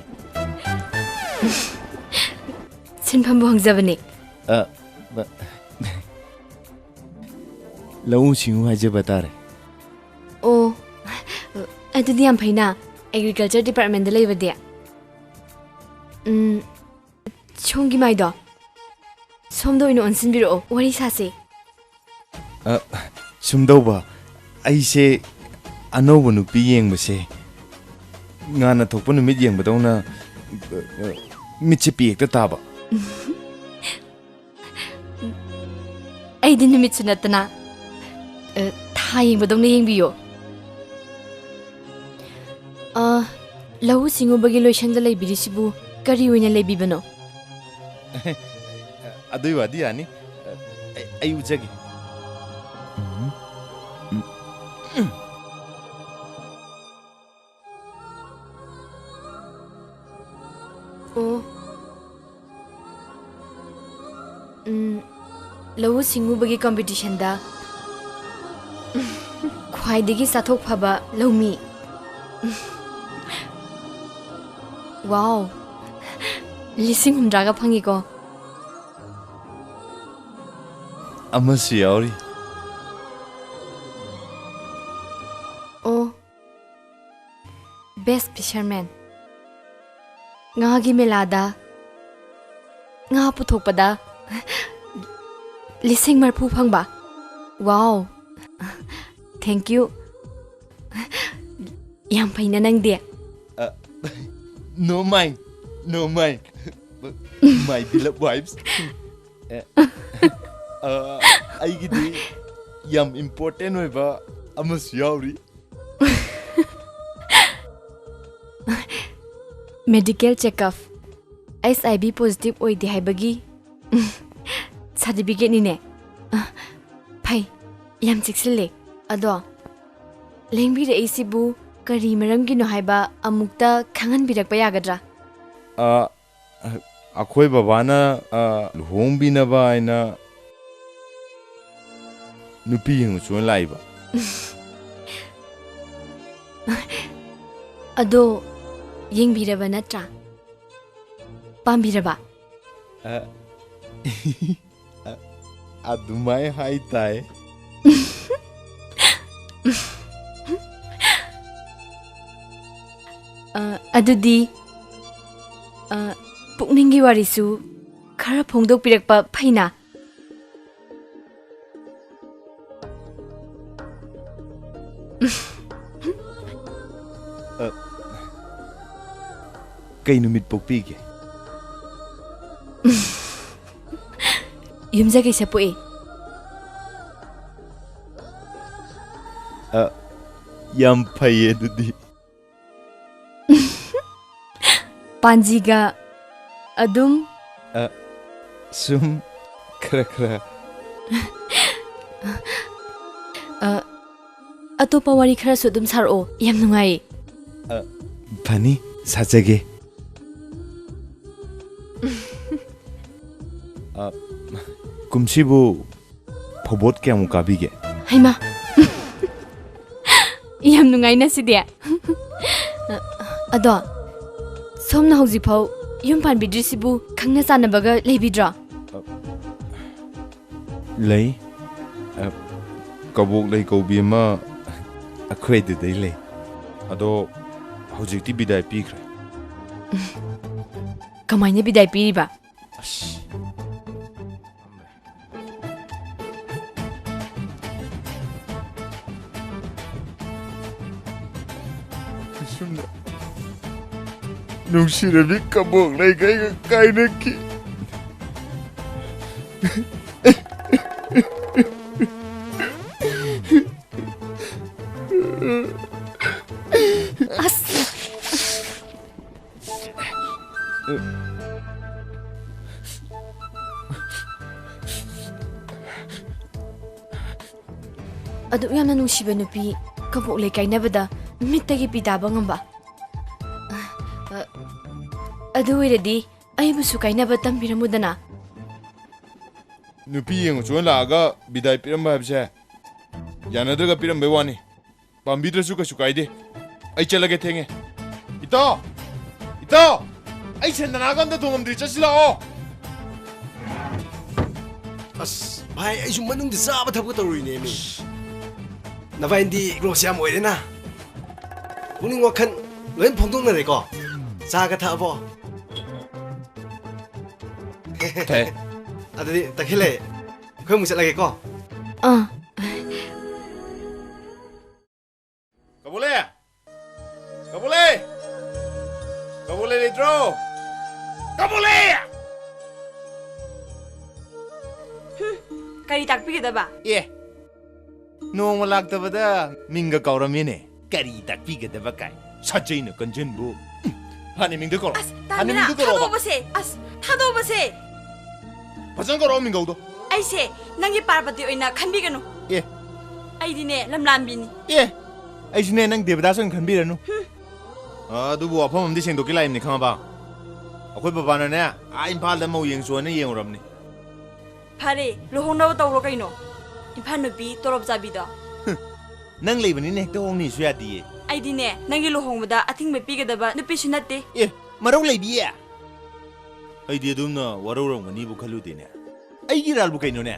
신판부 황자분이. लऊ सिंह है बता रहे ओ अदुदी हम फैना एग्रीकल्चर डिपार्टमेंट ले बदे छोंगी माइदो सोमदो इन ऑनसिन बिरो वरी सासे सुमदौबा ऐसे अनौब नुपी येंबसे गाना थोप नुमित येंबदौना मिचे पियेक्ता ताबा आई दिन नुमित सुनतना था येंबदौना येंबियो लहु सिंगुबगी लोइसंदा लेबिरिसिबु करी ओइना लेबिबनो अदुई वादी यानी आई उजगी लहु सिंगुबगी कंपटीशन दा ख्वाइदगी साथोक फाबा लौमी वाओ लिसिंग हुमद्रागा फंगिको अमसु यावरी ओ बेस्ट फिशरमैन ngaगी मेलादा nga पुथोकपदा लिसिंग मरफू फंगबा वाओ थैंक यू याम फैना नंगदे no mind my beloved wives आई की दी yam important oiba amas yauri. Medical check-up. SIB positive oide haibagi. Certificate ni ne. Phai, yam chiksile. Ado. Lengbi re isibu kari maram gi no haiba amukta khangan birak pa yagadra. Akhoi babana luhongbi na ba aina nupi yung chuan laiba. Ado yengbiraba natra. Pambiraba. Adumai hai tai. Adudi pukningi warisu khara phongdok pirakpa phaina. Kay numit pokpi ke. Yumza kay sapo eh. Yam paye dudi. Panjiga adum Sum kra. Atopa wari khara su dum saro yam nungai. Pani sajage. Kumsibu phobot kya mukabi ge. Haima. Yam nungai na sidia. Ado somna hauji phau yum pan bidrisibu khangna chanabaga leibidra. Lei kabok lei kobi ma akhoi de dei lei. Ado hojikti bidai pikre. Kamaina bidai piriba. Nungshirabi kabok lei kai na ki. Adu yamna nungsiba nupi kabok lei kainabada mittagi pidaba ngamba. Adu wiradi aibu su kainaba tambiramudana. Nupi yung chuan laga bidai piramba habse. Yanadraga pirambe wani. Pambidra suka sukaide. Ai chalage thenge. Ito! Ai sendanagamda thongam chasila o. As, bhai ai sum manung di saba thapka tarui ne mi. Navaindi grosiam oirena. Puning wakhan loin phongdong na re ko. Saga thabo. Te. Adadi takhile. Khoi mu lagi ko. Kabule litro. Kabule. Kari takpi kita ba? Ye. Nong malak ta bada minga kauramine. Kari takpi kita ba kai. Sajai na kanjen bu. Hani mingde koro. Hani mingde koro. Thado base. Pasan koro minga udo. Aise nangi parvati oina khanbi ganu. Ye. Aidine lamlambini. Ye. Aisine nang devdasan khanbi ranu. Adubu afam amdi sengdoki laim ni khama ba. Akoi babana ne a impal da mau yeng suan yeng ramni. Phare lohongna tawro kaino. Imphan nupi torob jabi da. Nang leibani ne hekta hongni suya diye. Aidine nangi lohongbada athing me pigadaba nupi sunate. Ye marau leibi ya. Ai di dumna warau ngani bu khalu de ne. Ai giral bu kaino ne.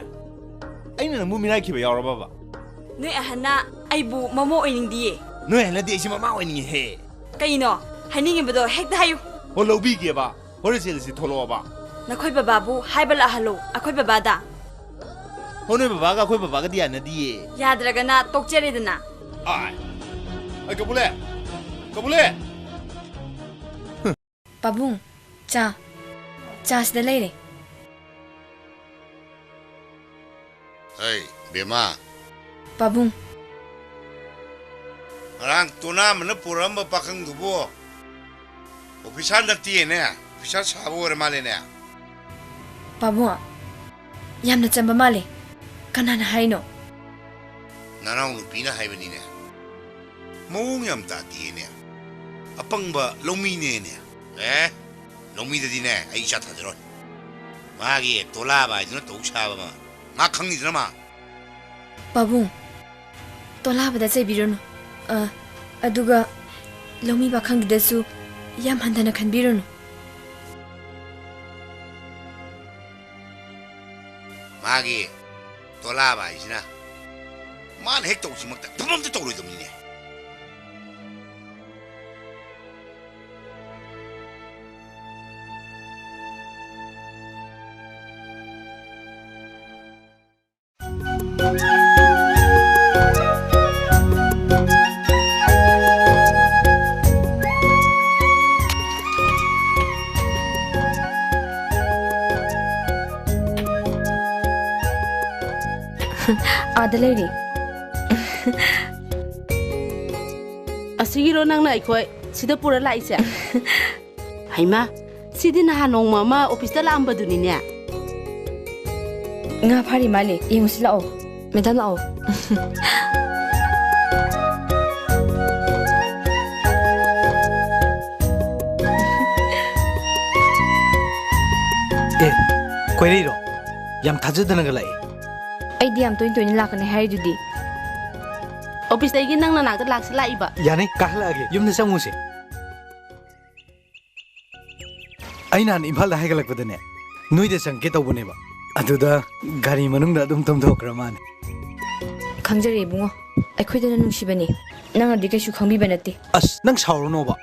Ai na mu mirai khiba yawra ba ba. Noi ahana aibu mamo oining diye. Noi ahana de isi mama oining he. Kaino haningi bado hekta hayu. Ho lobi ge ba. Hore sel si tholo ba. Nakhoi bababu haibala halo akhoi babada. Hone baba ga khoi baba ga dia na diye. Yadragana tokcheredana. Ai. Ai kabule. Babung, cha sida leire. Hey, Bema. Pabung. Orang tuna mana puram bapakang dubo. Ofisan dati ne, ofisan sabo remale ne. Pabung. Yam na chamba male. Kanana haino. Nanang lupina haibani ne. Maung yam dati ne. Apang ba lomi ne. Lomi dati ne, ay isa tadron. Magi tola ba ito na to saba ma. Makang ni drama. Pabung. Tola ba da say birono. Aduga lomi ba khang dasu yam handana khan birono. Magi tola ba isina. Man hek to simak ta pamam to lo dum ni. Adelaide. Asigiro nang na ikoi sida pura la isa. Haima, sidi na hanong mama office da lamba duninya. Nga phari male, yung silao. Madam lao. Queriro. Yam thajadana galai. Ay di am toin lakane hai judi. Office da igin nang na nakta lak sila iba. Yani kahla age yum na samuse. Aina ni imphal da haigalak badane. Nui de sang ke tawbone ba. Aduda gari manung da dum tom thokra man. Khangjare bungo. Aikhoidana nungsibani. Nang adi kaisu khangbi banati. As nang sawrono ba.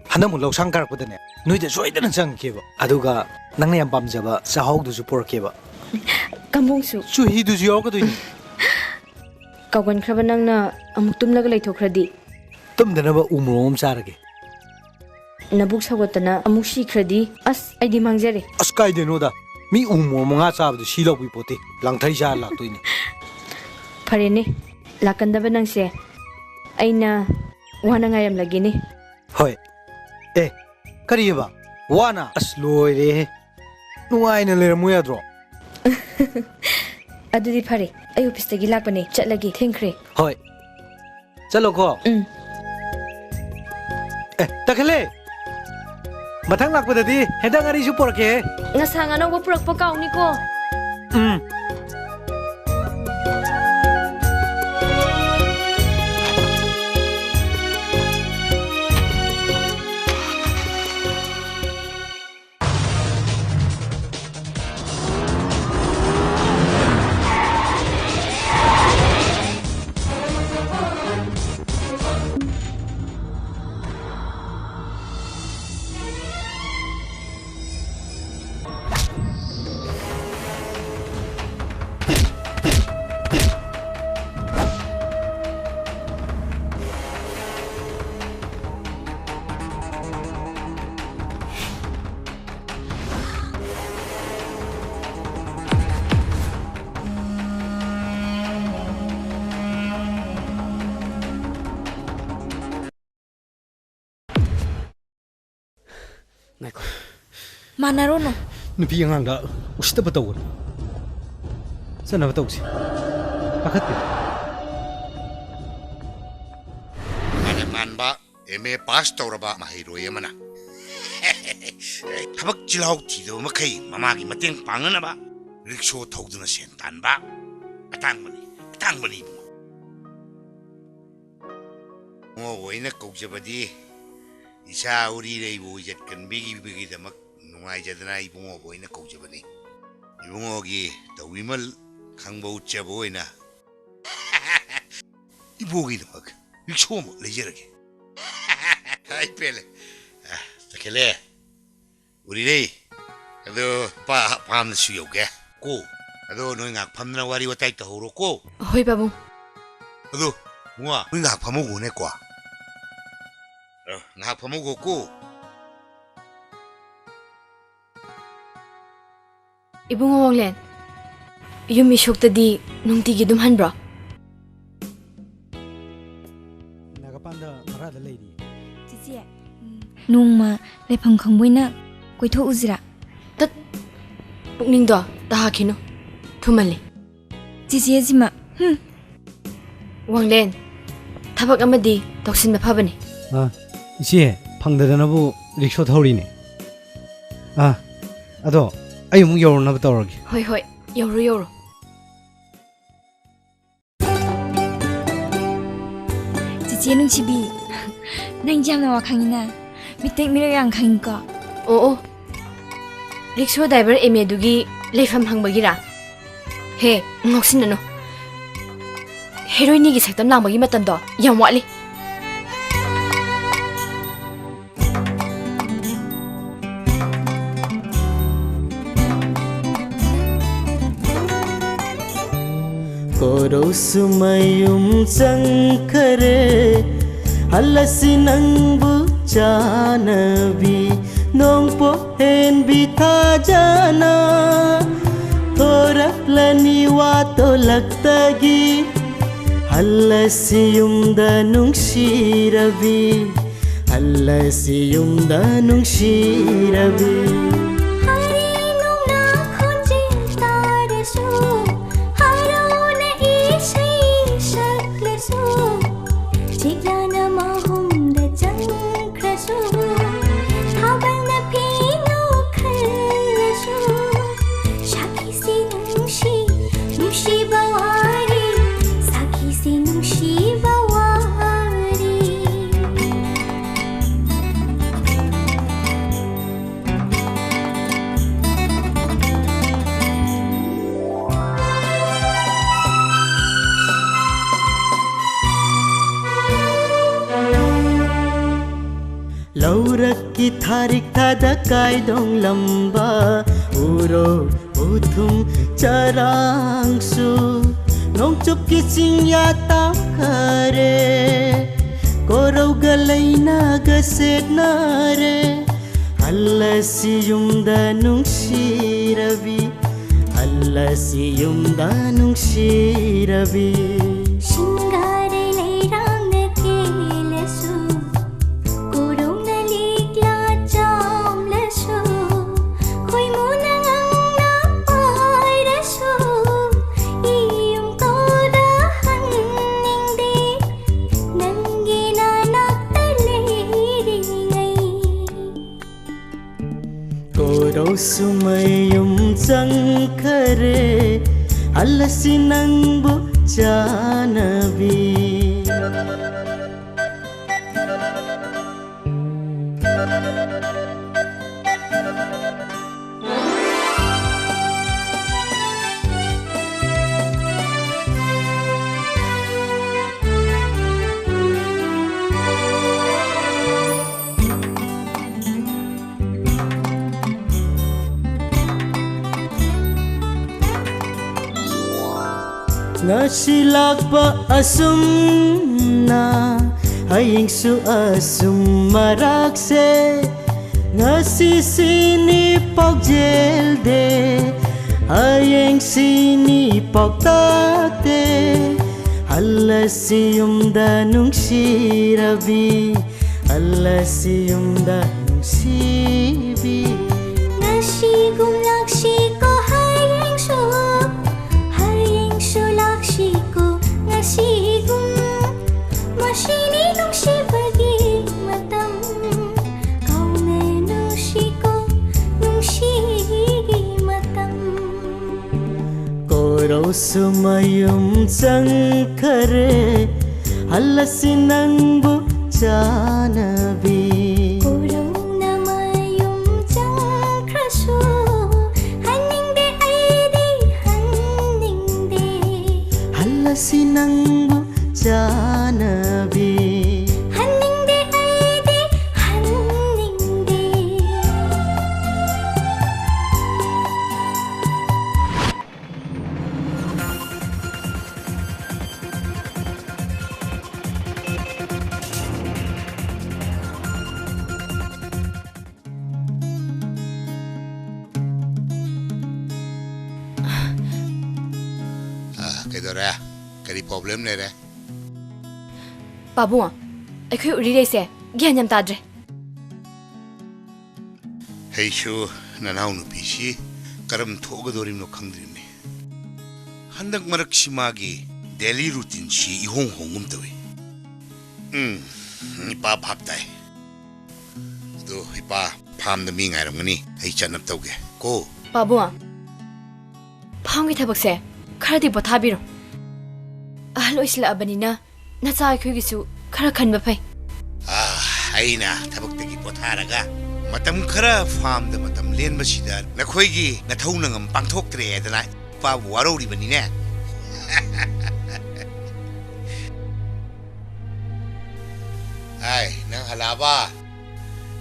Hanamu lawsang karak badane. Nui de soidana sang ke ba. Aduga nang yam pamjaba sahog du su por ke ba. Kambongsu. Chuhi du jiyo ka doini. Kawan kraba nang na amuk tumlaga laithokradi. Tumdanaba umrom sarage. Nabuk sawatana amuk shikradi. As aidi mangjare. As kaideno da. Mi umor mga sabdo silaw pi pote. Langthai sa lak doini. Parene. Lakandaba nang se. Aina wana ngayam lagi ni. Hoy. Kariya ba? Wana as loire. Nuai na lera muya dro. Adudi phare. Ay office tagi lakpane chatlagi thengkhre. Hoy. Chalo ko. Takhale. Mathang lakpadadi hedang ari su porke. Ngasang anong purak pa kauni ko. Manarono. Nupi yang angga usta batawur. Sana batawur si. Pakat pi. Mana manba eme pastor ba mahiro yamana. Tabak jilau tido makai mamagi mateng pangana ba. Riksho tawduna sentan ba. Atang mani mo. Mo wena kokjabadi. Isa uri rei bo jet kan bigi damak nungai jadana ibungo boina kokjabani. Ibungo gi tawimal khangbo chaboina. Ibugi damak riksho mo lejerage. Hai pele. Takele. Uri rei. Ado pam na suyo ke. Ko. Ado no ngak pam na wari watai ta horo ko. Hoi babu. Ado bunga ngak pamu go ne kwa. Ngak pamu go ko. Ibungo wanglen. Yumi shoktadi nungtigi dum hanbra. ꯃꯈꯥꯗ ꯂꯩꯔꯤ ꯆꯤꯆꯦ ꯅꯣꯡꯃ ꯂꯩꯐꯝ ꯈꯪꯕꯣꯏꯅ ꯀꯣꯏꯊꯣꯛꯎꯁꯤꯔꯥ ꯇꯠ ꯄꯨꯛꯅꯤꯡꯗꯣ ꯇꯥꯍꯥꯈꯤꯅꯨ ꯊꯨꯃꯜꯂꯤ ꯆꯤꯆꯦꯁꯤꯃ ꯋꯥꯡꯂꯦꯟ ꯊꯕꯛ ꯑꯃꯗꯤ ꯇꯧꯁꯤꯟꯕ ꯐꯕꯅꯤ 이제 방대전하고 릭쇼 타오리네 아도 아유 뭐 여러나 떠오르기 호이 호이 여로 여로 지지에 눈치비 난 jam나 와강이나 밑에 미래랑 강인가 오오 릭쇼 다이버 에메두기 레이팜 항박이라 해 ngoksinano 헤로인이기 색담 랑박이 맞단다 양 왓리 Sumayum sangkare halasi nangbu janabi nong pohen bitha jana thorak lani wato laktagi halasi danung shirabi halasi danung shirabi Lauraki tharik thada kaidong lamba uro uthum charangsu nongchuk kising yata kare korau galaina gaset nare allasi yumda nungshirabi allasi yumda nungshirabi Sumayum sangkare alasi nangbu janabi Ngasi lakpa asum na haying su asum marakse ngasi sini pok jel de haying sini pok tate allasi danung shirabi allasi danung shibi ngasi gumlakshi ko haying su Mashini nungshi bagi matam kaune nungshi ko nungshi matam Korau sumayum sangkare halasi nangbu janabi Korau namayum jangkrasu haning de aidi haning de halasi nangbu janabi haning de aidi haning de Kaya kari problem le re Pabu ꯑꯩꯈꯣꯏ ꯎꯔꯤꯔꯩꯁꯦ ꯒ꯭ꯌꯥꯟ ꯌꯥꯝ ꯇꯥꯗ꯭ꯔꯦ ꯑꯩꯁꯨ ꯅꯅꯥꯎ ꯅꯨꯄꯤꯁꯤ ꯀꯔꯝ ꯊꯣꯛꯒꯗꯧꯔꯤꯕꯅꯣ ꯈꯪꯗ꯭ꯔꯤꯕꯅꯤ ꯍꯟꯗꯛ ꯃꯔꯛꯁꯤ ꯃꯥꯒꯤ ꯗꯦꯂꯤ ꯔꯨꯇꯤꯟꯁꯤ ꯏꯍꯣꯡ ꯍꯣꯡꯒꯨꯝ ꯇꯧꯏ ꯏꯄꯥ ꯚꯥꯞ ꯇꯥꯏ ꯑꯗꯣ ꯏꯄꯥ ꯐꯥꯝꯗ ꯃꯤ ꯉꯥꯏꯔꯝꯒꯅꯤ ꯑꯩ ꯆꯠꯅꯕ ꯇꯧꯒꯦ ꯀꯣ ꯄꯥꯕꯨꯡ ꯐꯥꯝꯒꯤ ꯊꯕꯛꯁꯦ ꯈꯔꯗꯤ ꯄꯣꯊꯥꯕꯤꯔꯣ ꯑꯍꯜ ꯑꯣꯏꯁꯤꯜꯂꯛꯑꯕꯅꯤꯅ ꯅꯆꯥ ꯑꯩꯈꯣꯏꯒꯤꯁꯨ ꯈꯔ ꯈꯟꯕ ꯐꯩ ꯑꯩꯅ ꯊꯕꯛꯇꯒꯤ ꯄꯣꯊꯥꯔꯒ ꯃꯇꯝ ꯈꯔ ꯐꯥꯝꯗ ꯃꯇꯝ ꯂꯦꯟꯕꯁꯤꯗ ꯅꯈꯣꯏꯒꯤ ꯅꯊꯧ ꯅꯉꯝ ꯄꯥꯡꯊꯣꯛꯇ꯭ꯔꯦ ꯍꯥꯏꯗꯅ ꯏꯄꯥꯕꯨ ꯋꯥꯔꯧꯔꯤꯕꯅꯤꯅꯦ ꯍꯥꯏ ꯅꯪ ꯍꯜꯂꯛꯑꯕ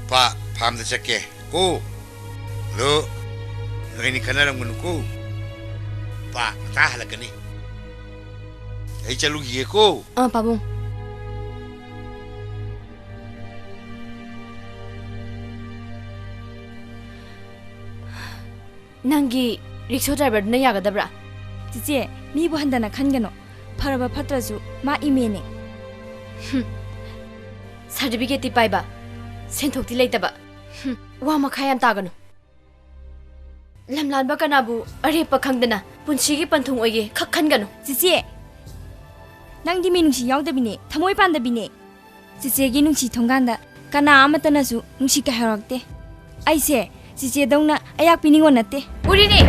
ꯏꯄꯥ ꯐꯥꯝꯗ ꯆꯠꯀꯦ ꯀꯣ ꯑꯗꯣ ꯅꯣꯏꯅꯤ ꯈꯟꯅꯔꯝꯒꯅꯨꯀꯣ ꯏꯄꯥ ꯃꯇꯥ ꯍꯜꯂꯛꯀꯅꯤ ꯑꯩ ꯆꯠꯂꯨꯈꯤꯒꯦꯀꯣ ꯄꯥꯕꯨꯡ ꯅꯪꯒꯤ ꯔꯤꯛꯁꯣ ꯗ꯭ꯔꯥꯏꯚꯔꯗꯨꯅ ꯌꯥꯒꯗꯕ꯭ꯔꯥ ꯆꯤꯆꯦ ꯃꯤꯕꯨ ꯍꯟꯗꯅ ꯈꯟꯒꯅꯣ ꯐꯔꯕ ꯐꯠꯇ꯭ꯔꯁꯨ ꯃꯥ ꯏꯃꯦꯅꯦ ꯁꯥꯔꯇꯤꯐꯤꯀꯦꯠꯇꯤ ꯄꯥꯏꯕ ꯁꯦꯟꯊꯣꯛꯇꯤ ꯂꯩꯇꯕ ꯋꯥ ꯃꯈꯥ ꯌꯥꯝ ꯇꯥꯒꯅꯨ ꯂꯝꯂꯥꯟꯕ ꯀꯅꯥꯕꯨ ꯑꯔꯦꯞꯄ ꯈꯪꯗꯅ ꯄꯨꯟꯁꯤꯒꯤ ꯄꯟꯊꯨꯡ ꯑꯣꯏꯒꯦ ꯈꯛ ꯈꯟꯒꯅꯨ ꯆꯤꯆꯦ ꯅꯪꯗꯤ ꯃꯤꯅꯨꯡꯁꯤ ꯌꯥꯎꯗꯕꯤꯅꯦ ꯊꯃꯣꯏ ꯄꯥꯟꯗꯕꯤꯅꯦ ꯆꯤꯆꯦꯒꯤ ꯅꯨꯡꯁꯤ ꯊꯣꯡꯒꯥꯟꯗ ꯀꯅꯥ ꯑꯃꯠꯇꯅꯁꯨ ꯅꯨꯡꯁꯤ ꯀꯥꯏꯍꯧꯔꯛꯇꯦ ꯑꯩꯁꯦ ꯆꯤꯆꯦꯗꯧꯅ ꯑꯌꯥꯛꯄꯤꯅꯤꯡꯉꯣ ꯅꯠꯇꯦ ꯎꯔꯤꯅꯤ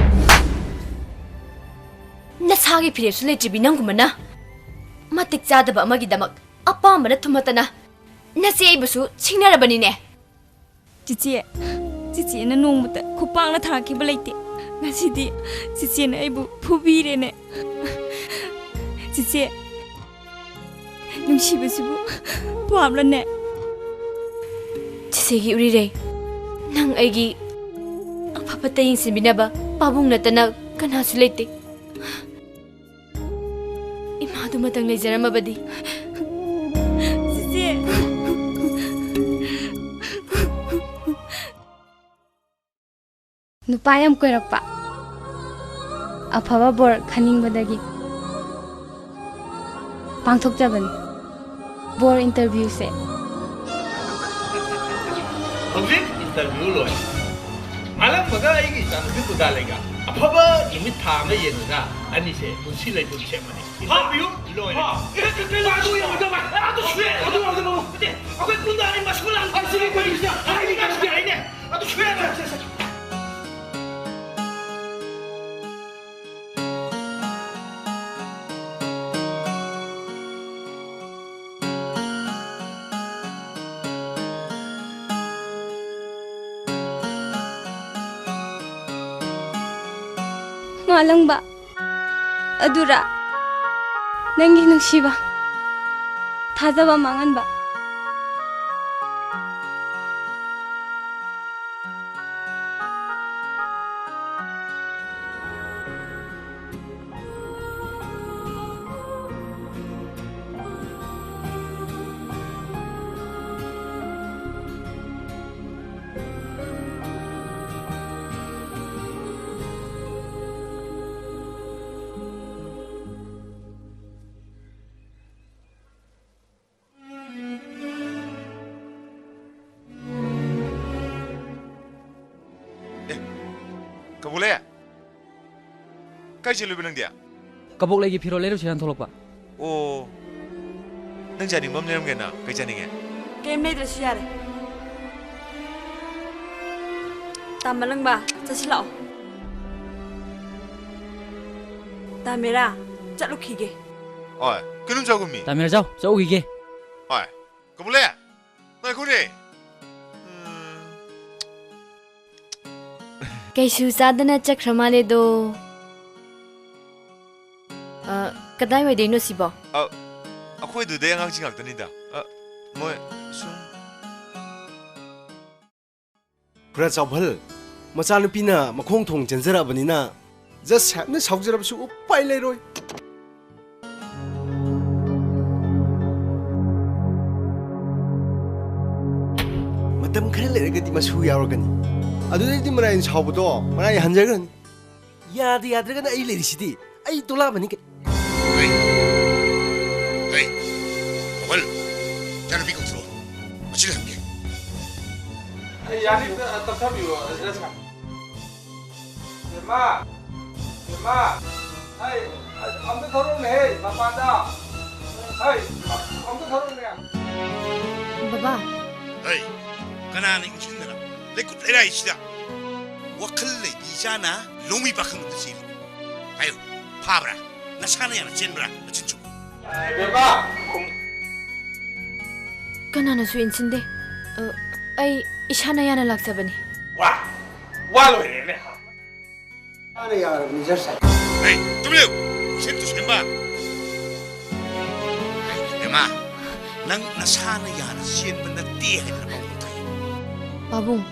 ꯅꯁꯥꯒꯤ ꯐꯤꯔꯦꯞꯁꯨ ꯂꯩꯇ꯭ꯔꯤꯕꯤ ꯅꯪꯒꯨꯝꯕꯅ ꯃꯇꯤꯛ ꯆꯥꯗꯕ ꯑꯃꯒꯤꯗꯃꯛ ꯑꯄꯥꯝꯕꯅ ꯊꯨꯝꯍꯠꯇꯅ ꯅꯆꯦ ꯑꯩꯕꯨꯁꯨ ꯁꯤꯡꯅꯔꯕꯅꯤꯅꯦ ꯆꯤꯆꯦ ꯆꯤꯆꯦꯅ ꯅꯣꯡꯃꯇ ꯈꯨꯄꯥꯛꯅ ꯊꯥꯔꯛꯈꯤꯕ ꯂꯩꯇꯦ ꯉꯁꯤꯗꯤ ꯆꯤꯆꯦꯅ ꯑꯩꯕꯨ ꯐꯨꯕꯤꯔꯦꯅꯦ ꯆꯤꯆꯦ ꯅꯨꯡꯁꯤꯕꯁꯤꯕꯨ ꯄꯥꯝꯂꯅꯦ ꯆꯤꯆꯦꯒꯤ ꯎꯔꯤꯔꯩ ꯅꯪ ꯑꯩꯒꯤ ꯑꯐꯕꯇ ꯌꯦꯡꯁꯤꯟꯕꯤꯅꯕ ꯄꯥꯕꯨꯡ ꯅꯠꯇꯅ ꯀꯅꯥꯁꯨ ꯂꯩꯇꯦ ꯏꯃꯥꯗꯨꯃꯇꯪ ꯂꯩꯖꯔꯝꯃꯕꯗꯤ ꯆꯤꯆꯦ ꯅꯨꯄꯥ ꯌꯥꯝ ꯀꯣꯏꯔꯛꯄ ꯑꯐꯕ ꯕꯣꯔ ꯈꯟꯅꯤꯡꯕꯗꯒꯤ ꯄꯥꯡꯊꯣꯛꯆꯕꯅꯤ ꯕꯣꯔ ꯏꯟꯇꯔꯚ꯭ꯌꯨꯁꯦ ꯍꯧꯖꯤꯛ ꯏꯟꯇꯔꯚ꯭ꯌꯨ ꯂꯣꯏ ꯃꯥꯂꯪꯕꯒ ꯑꯩꯒꯤ ꯏꯆꯥꯅꯨꯄꯤ ꯀꯨꯗꯥꯂꯩꯒ ꯑꯐꯕ ꯅꯨꯃꯤꯠ ꯊꯥ ꯑꯃ ꯌꯦꯡꯉꯒ ꯑꯅꯤꯁꯦ ꯄꯨꯟꯁꯤ ꯂꯩꯄꯨꯟ ꯁꯦꯝꯕꯅꯤ ꯏꯟꯇꯔꯚ꯭ꯌꯨ ꯂꯣꯏꯔꯦ ꯑꯩꯈꯣꯏ ꯀꯨꯟꯗꯥꯅꯤ ꯃꯁꯨꯂꯥꯡ ꯍꯥꯏꯅꯦ ꯑꯗꯨ ꯃꯥꯂꯪꯕ ꯑꯗꯨꯔꯥ ꯅꯪꯒꯤ ꯅꯨꯡꯁꯤꯕ ꯊꯥꯖꯕ ꯃꯥꯡꯍꯟꯕ Kabule Kai chelu binang dia Kabok lagi phiro leru siran tholokpa Oh Nang jani mam neram gena kai jani nge Game leader siare Tamalang ba chasilao Tamera chatlu khige Oi kinum jago mi Tamera jao chau gi ge Oi Kabule Nai khune Kaisu sadana chakra male do kadai wai deino sibo Akhoi du de ngang chingak tani da moi sum Khura chawbhal machanupina makhong thong jenjarabanina just sapna saujarabasu upai leiroi matam khare leragadi masu yauragani adudai marai chawbdo marai hanjargani yadi yadragana ai lerisidi ai tolabani ke Hey, Gokul, jangan bingung terus. yani tafsabiyo rasa Emma hey amda tharo ne hey mapanda hey amda tharo ne Baba hey kana ni chinna lekut era isida wakal le bijana lomi bakam da sili ayo pabra nasana yana chenbra chinchu Beba kanana su insinde ai ishana yana laksabani wa lo ne Ana yar ni jarsa. hey tumle sentu semba ema nang nasana yana chenba na te hai na Babung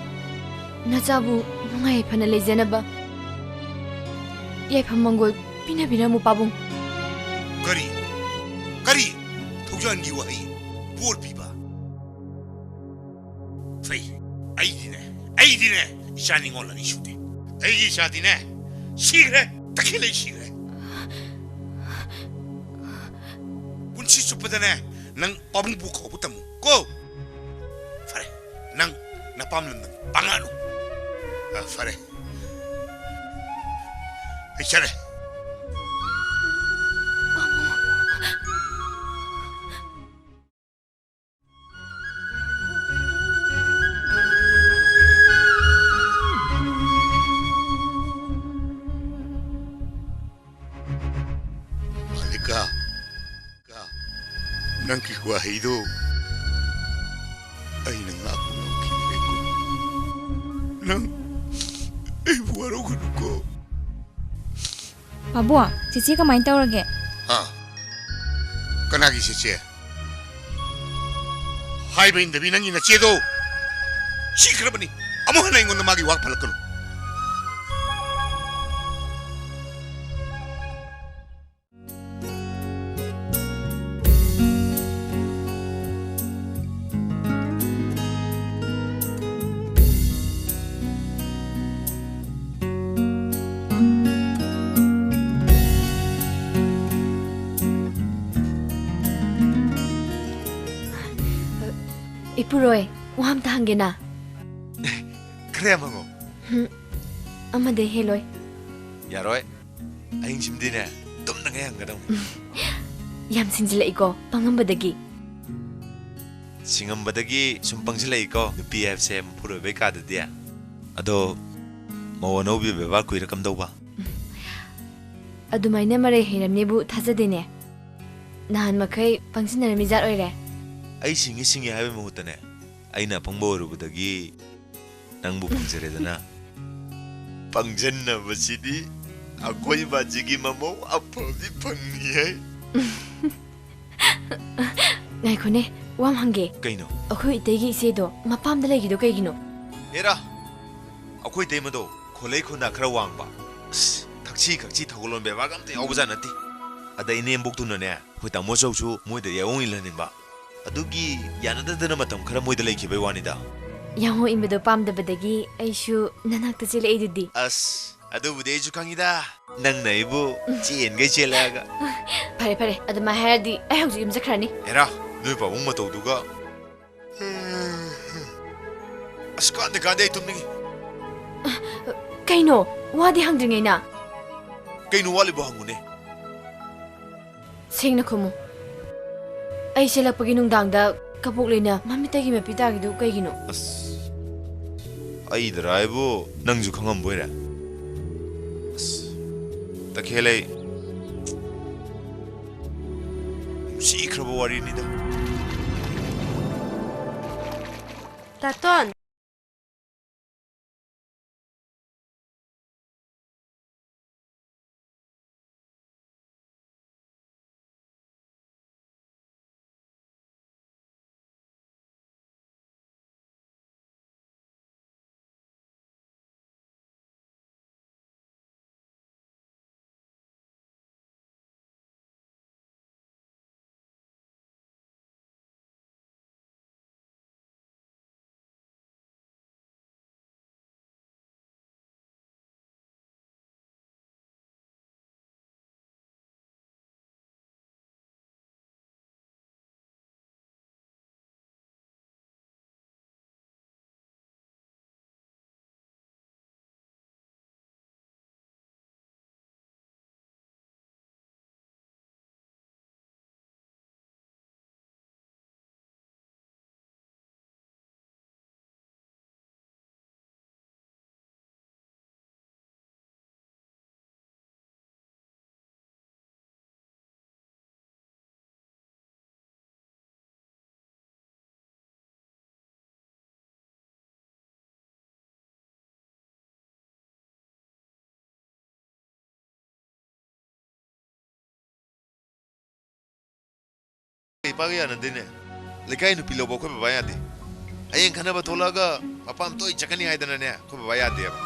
nachabu ngai phana lejenaba yai phamangol pina bina mu babung kari thogjan gi wa hai bor piba fai ai dine ishani ngola ni shute ai gi shadi ne shigre takile shigre bunchi chupadane nang pabung bu ko butamu ko fare nang napam lan pangalo fare ichare nang ki kwa hido ai nang aku nang ai buaro ko Babu, cici kemain tau lagi. kana gi se hai bain da binang ina chedo shikra bani amo hana ingon magi wak palakano Ipuroi wam tahangena kre mango amade heloi yaroi aing simdine tum nang yang gadam yam sinjila iko pangambadagi singambadagi sumpangzila iko PFC puro be ka dia ado mawono bi be ba kuira kam dawba adumaina mare heramnebu thajadene nahan makai pangsinara mizat oire ai singi hawe mahutane aina pangboru budagi nangbu pangseredana pangjenna basidi akoi bajigi mamo apodi pangni hai ngai khone wam hange kaino akhoi itegi sedo mapam da legi do kaigino era akoi teimado kholei khona khra wangba thakchi thagolon be bagam te awja nati ada ine mbok tunane hoi tamo chauchu moide yaung ilaninba adugi yanadadana matam khara moida leikhibai wanida yango imbedo pamdabadagi aishu nanakta chele idudi as adu bude ju kangida nang naibu chen gai chelaga pare aduma herdi ai hauji im zakhrani era noi pabung mato duga askande kande tumni kaino wadi hangdringaina kaino wali bo hangune sengna khumu ai selapagi nungdangda kapuk leina mamitagi mapitagi du kaigino ai drive nangju khangam boira takhelai si khrabo wari ni da Taton ꯄꯥꯒ ꯌꯥꯅꯗꯦꯅꯦ ꯂꯩꯀꯥꯏ ꯅꯨꯄꯤ ꯂꯧꯕ ꯑꯩꯈꯣꯏ ꯕꯕꯥ ꯌꯥꯗꯦ ꯍꯌꯦꯡ ꯈꯟꯅꯕ ꯊꯣꯛꯂꯛꯑꯒ ꯃꯄꯥꯝ ꯇꯣꯏ ꯆꯠꯀꯅꯤ ꯍꯥꯏꯗꯅꯅꯦ ꯑꯩꯈꯣꯏ ꯕꯕꯥ ꯌꯥꯗꯦꯕ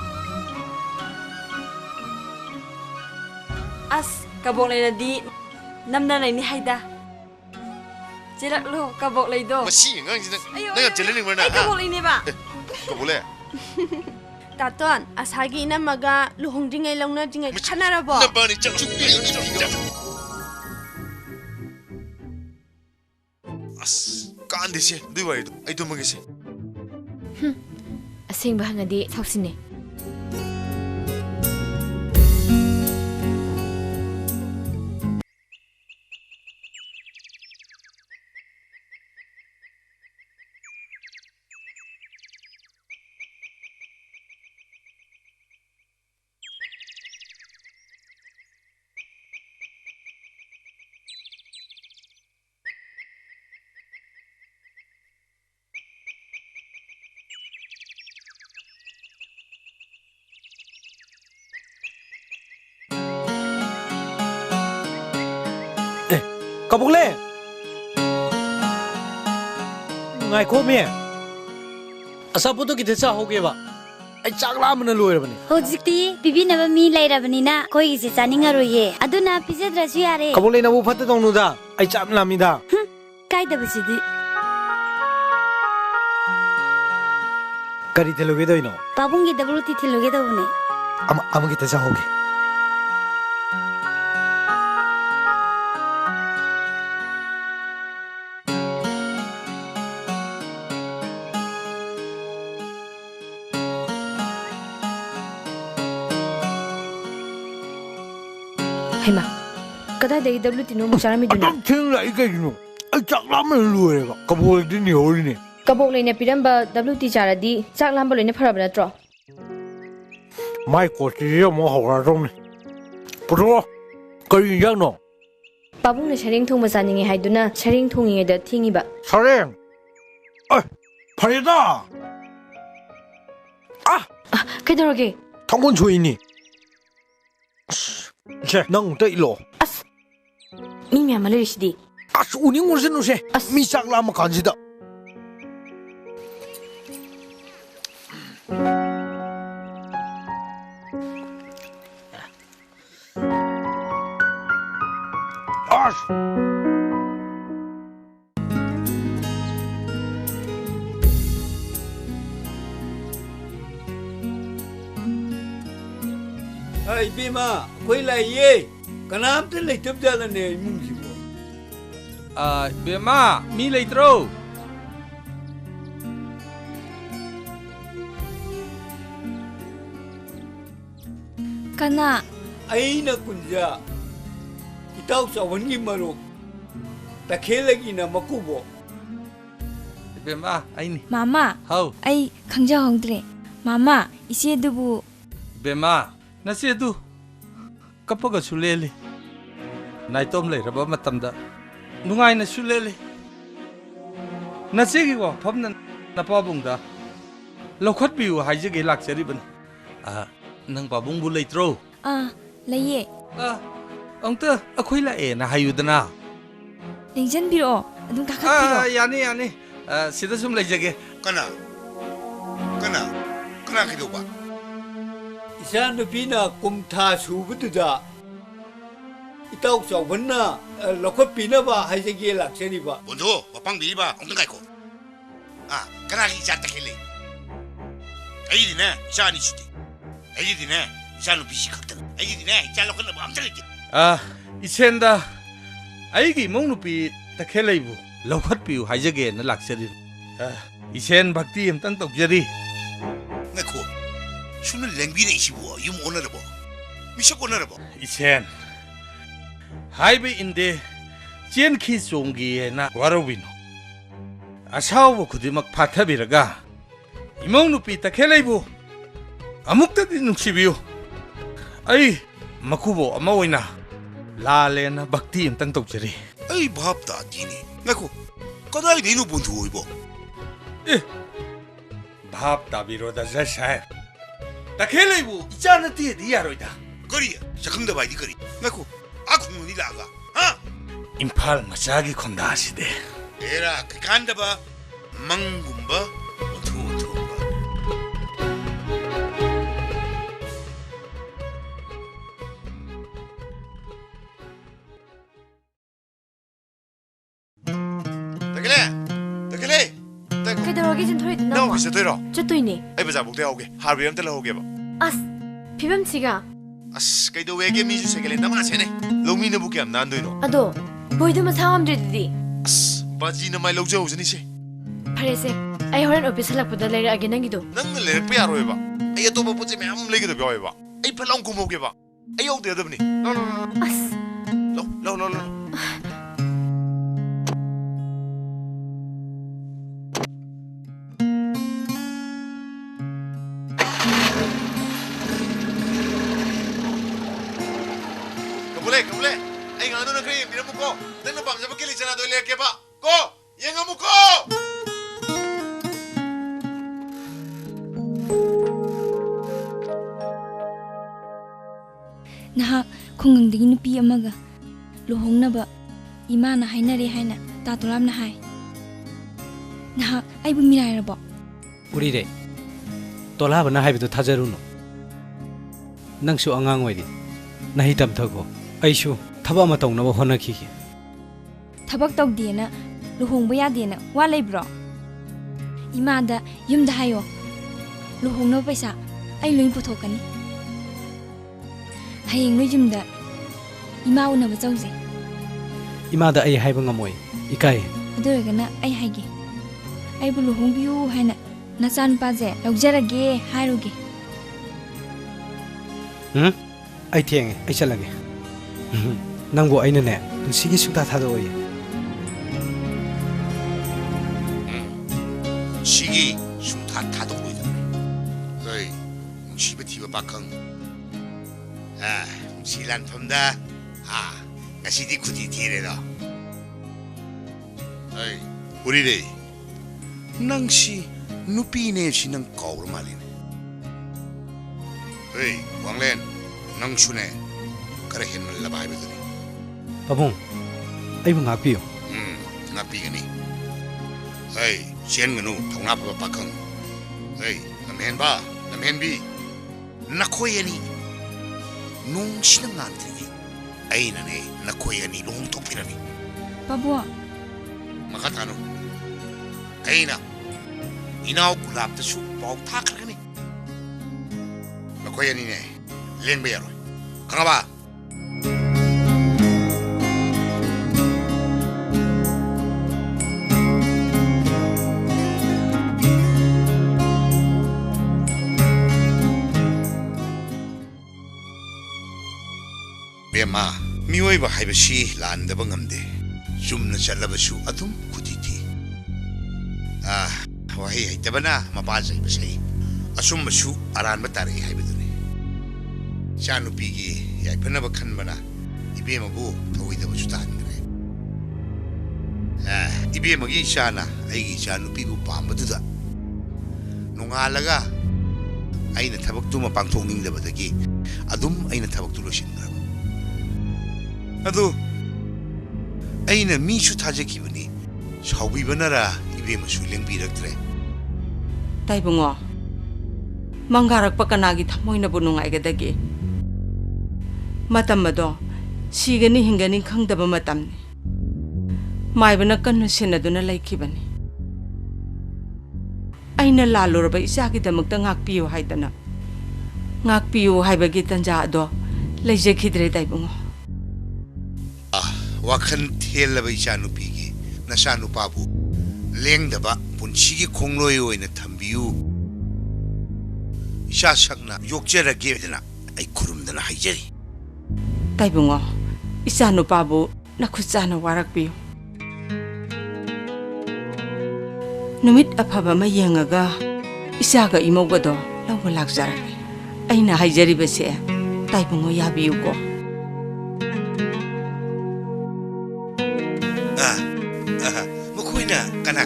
ꯑꯁ ꯀꯕꯣꯛ ꯂꯩꯔꯗꯤ ꯅꯝꯅ ꯂꯩꯅꯤ ꯍꯥꯏꯗ ꯆꯤꯔꯛꯂꯣ ꯀꯕꯣꯛ ꯂꯩꯗꯣ ꯃꯁꯤ ꯑꯉꯥꯡꯁꯤꯅ ꯅꯪ ꯆꯦꯜꯍꯟꯅꯤꯡꯕ꯭ꯔꯅ ꯑꯩ ꯀꯕꯣꯛ ꯂꯩꯅꯦꯕ ꯀꯕꯣꯛ ꯂꯩ Taton, asagi ina maga luhongdingay launadingay kanarabo. Nabani chapchu as kaandise dui warido ai tumagise Asing bahangadi sausine. Kabukle! Ngai ko me. Asapo to kithe cha hoge ba. Ai chakla mana loirabani. Hojikti bibi naba mi lairabanina koi ise chaningaroye. Aduna pijedrasu yare. Kabukle na bu fatte dongnu da. Ai cham lami da. Kai da basidi. Kari theloge doino. Babungi dabruti thiloge dawne. Ama kithe cha hoge. Hema, kada dari WT no musara mi duna. Ting lai kai no. Ai chakla mana loireba. Kabukle di ni hori ne. Kabok leina piramba WT charadi chak lamba loina pharaba natro. Mai ko ti yo mo hawra dong ne. Puro kari yang no. Babung na sharing thong masaninge haiduna sharing thongi da thingi ba. Sareng. Ai, farida. Kaidoroge. Thongon chui ni. Che, nang tai lo. Mi mi amalirishdi. Uning urse no se. Mi chakla ma kanjida. Ai bima koi lai ye kanam te lai tab jala ne mung ji bo bema mi leitro Kana ai na kunja itau sawan gi maro ta khelagi na makubo bema ai ni Mama. Hau. Ai khangja hongdre. Mama, ise dubu bema nasi tu kapaga sulele naitom le raba matamda nungai na sulele nasi gi wa phamna na pabungda lokhat biu haije ge lakchari ban nang pabung bu leitro laye. Angta akhoi la e na hayudana Lingjan biro adum kakhat biro. Yani sida sum leijage kana kido ba Isa nupina kumtha subududa itau sawanna lokot pina ba haijege laksani ba bonzo wapang bi ba ong kai ko kana ki chat khele ai di ne isa ni chiti ai di ne isa no bi shikakta ai di ne isa lokot ba am chali isenda aigi mong nupi takhelaibu lokhat piu haijage na laksari isen bhakti amtang tokjari ngakho shunu lengbi ne isibo yum honorable misha honorable isen haibe inde chen khi chonggi na warawino asaw khudimak phathabiraga imong nupi takhelaibu amukta di nuksibiu ai makubo ama oina lalena bhakti amtang tokjari ai bhap ta dini ngakho kadai ne nu bondhu hoibo bhap ta biroda jasai takhelaibu ichana ti di yaroida kari sakangda bai di kari ngakho akhung ni laga ha 임팔 마차기 콘다시데 에라 간다바 망군바 오투오투 그대로기 진 토리 나 오기 있어요. 저또이니 아이 바자 목대 오게 하루에 엄들 오게 봐. 아스 비범치가 아스 그래도 왜게 미주 세계래 나마세네. 로미는 보게 안 난도이노. 아도 보이드만 상암들이디 아스 바지는 말 로저 오즈니세. 파레세 아이 호렌 오피스 할락보다 레르하게 난기도 nang le pe aro ba ay to bo puti me am le ge ba ba ay phalong ku mo ge ba ay yaw de da bni no kabule ay ngano na kri biramu ko nang bang jab ke li chana do le ke ba ko yengamu ko ꯅꯍꯥꯛ ꯈꯨꯡꯒꯪꯗꯒꯤ ꯅꯨꯄꯤ ꯑꯃꯒ ꯂꯨꯍꯣꯡꯅꯕ ꯏꯃꯥꯅ ꯍꯥꯏꯅꯔꯦ ꯍꯥꯏꯅ ꯇꯥꯇꯣꯔꯥꯝꯅ ꯍꯥꯏ ꯅꯍꯥꯛ ꯑꯩꯕꯨ ꯃꯤꯔꯥꯏꯔꯕꯣ 우리래 ꯇꯣꯂꯥꯕꯅ ꯍꯥꯏꯕꯗꯨ ꯊꯥꯖꯔꯨꯅꯨ ꯅꯪꯁꯨ ꯑꯉꯥꯡ ꯑꯣꯏꯔꯤ ꯅꯍꯩ ꯇꯝꯊꯈꯣ ꯑꯩꯁꯨ ꯊꯕꯛ ꯑꯃ ꯇꯧꯅꯕ ꯍꯣꯠꯅꯈꯤꯒꯦ ꯊꯕꯛ ꯇꯧꯗꯦꯅ ꯂꯨꯍꯣꯡꯕ ꯌꯥꯗꯦꯅ ꯋꯥ ꯂꯩꯕ꯭ꯔꯣ 이마다 ꯌꯨꯝꯗ 하요 루홍너 पैसा ꯑꯩ ꯂꯣꯏ ꯄꯨꯊꯣꯛꯀꯅꯤ ꯍꯌꯦꯡ ꯅꯣꯏ ꯌꯨꯝꯗ 이마 우ꯅꯕ ꯆꯧꯁꯦ 이마다 ꯑꯩ ꯍꯥꯏꯕ ꯉꯝꯃꯣꯏ 이까이 ꯑꯗꯨ ꯑꯣꯏꯔꯒꯅ ꯑꯩ ꯍꯥꯏꯒꯦ ꯑꯩꯕꯨ ꯂꯨꯍꯣꯡꯕꯤꯌꯨ ꯍꯥꯏꯅ ꯅꯆꯥꯅꯨꯄꯥꯁꯦ ꯂꯧꯖꯔꯒꯦ ꯍꯥꯏꯔꯨꯒꯦ ꯑꯩ ꯊꯦꯡꯉꯦ ꯑꯩ ꯆꯠꯂꯒꯦ ꯅꯪꯕꯨ ꯑꯩꯅꯅꯦ ꯄꯨꯟꯁꯤꯒꯤ ꯁꯨꯡꯊꯥ ꯊꯥꯗꯣꯛꯑꯣꯏ 시기 숭타 타동로이다. 어이, 뭉시베 티바 바캉. 아, 뭉시란 폼다. 아, 나시디 쿠디 티레다. 어이, 우리래. 낭시 누피네 시는 거울 말이네. 어이, 왕렌, 낭슈네. 그래 했는라 바이베더니. 바봉, 아이고 ꯉꯥꯛꯄꯤꯌꯨ. ꯉꯥꯛꯄꯤꯒꯅꯤ. 어이. 시엔근우 동나파 바캉 에이 남hen바 남hen비 나코예니 농시는 안되니 아이나네 나코예니 롱톡피라니 바보아 마카타노 아이나 이나오 굴랍다슈 바옥타크라니 나코예니네 랭베야로 강아봐 마 미워이바 하이버시 란다방 암데 줌나 잘라바슈 아둠 쿠디티 아 와헤이 하이타바나 마바자 이바세이 아숨마슈 아란바 타레 하이버드네 샤누피기 야이파나바 칸바나 이베마부 더위다바슈 타한드네 아 이베마기 샤나 아이기 샤누피부 밤바두다 농알라가 아이나 타박투마 방통닝다바다기 아둠 아이나 타박투 로신가 아도 아이는 미슈 타제기분이 사위번나라 이베마슈 랭비럭드레 다이붕어 망가락바 까나기 타모이나부 농아이게다기 마담마도 시ገ니 힝가니 ඛꯪ다바 마담니 마이버나 깐나 세나두나 라이키바니 아이나 라로르바 이사기다먹다 ngakpiyo 하이다나 ngakpiyo 하이바기 탄자도 레제키드레 다이붕어 와칸 텔라바 이샤누피기 나샤누파부 랭다바 본치기 공로에 오이는 탐비유 이샤삭나 욕제라게 되나 아이 구름드나 하이제리 다이붕어 이샤누파부 나쿠짜나 와락비유 누밋 아파바마 yengaga 이샤가 이모가도 라고 락자라게 아이나 하이제리베세 다이붕어 야비유고 kana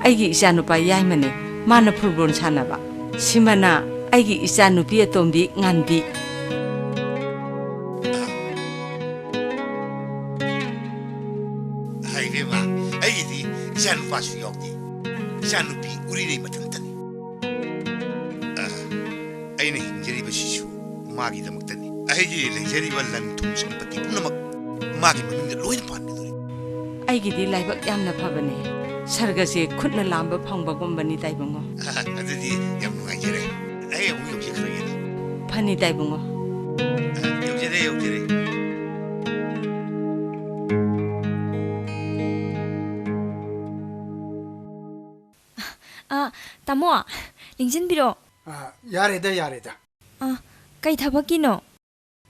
aigi isanupa yaimane mana phulbon chanaba simana aigi isanupi atombi nganbi 이베마 아이디 이산 파수 역디 이산누피 우리네 마탐탄 아이네 인제리 버시슈 마기 담았더니 아이기 레제리 발란 통성받기 분나막 마기 마민데 로인 판네 ꯑꯩꯒꯤꯗꯤ ꯂꯥꯏꯕꯛ ꯌꯥꯝꯅ ꯐꯕꯅꯦ ꯁꯔꯒꯁꯦ ꯈꯨꯠꯅ ꯂꯥꯝꯕ ꯐꯪꯕꯒꯨꯝꯕꯅꯤ ꯇꯥꯏꯕꯨꯡꯉꯣ ꯑꯗꯨꯗꯤ ꯌꯥꯝ ꯅꯨꯡꯉꯥꯏꯖꯔꯦ ꯑꯩ ꯑꯃꯨꯛ ꯌꯧꯖꯈ꯭ꯔꯒꯦꯗ ꯐꯅꯤ ꯇꯥꯏꯕꯨꯡꯉꯣ ꯌꯧꯖꯔꯦ ꯇꯥꯃꯣ ꯂꯤꯡꯁꯤꯟꯕꯤꯔꯣ 야래다 ꯀꯩ ꯊꯕꯛꯀꯤꯅꯣ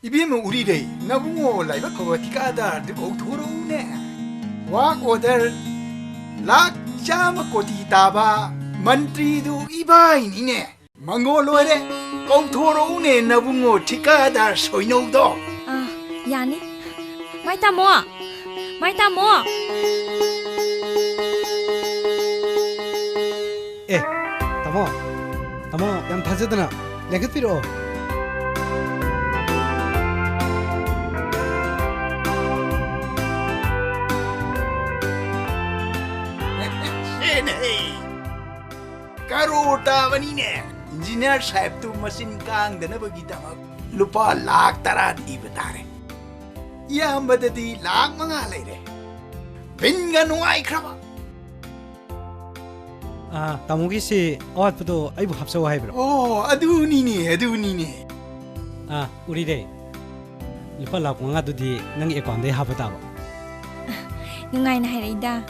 이비면 우리래 나붕어 라이바 거가 티가다 듣고 도로네 와 오들 락 자마 고디 다바 만트리도 이바이니네 망고로레 꽁토로네 나붕어 티가다 소이노도 야니 마이 타모 에 타모 양 타저드나 레그피로 까로타바니네 인지니어 사입도 머신 깡드나버기다막 루파 락 따라 이브다레 이함바다디 락 망아 레이레 벤가 누아이 크라바 타모기시 어왔부도 아이부 합서와 하이브로 아두니네 우리래 lupa lak nga du di nang e kon de ha bata ba nungai na hai da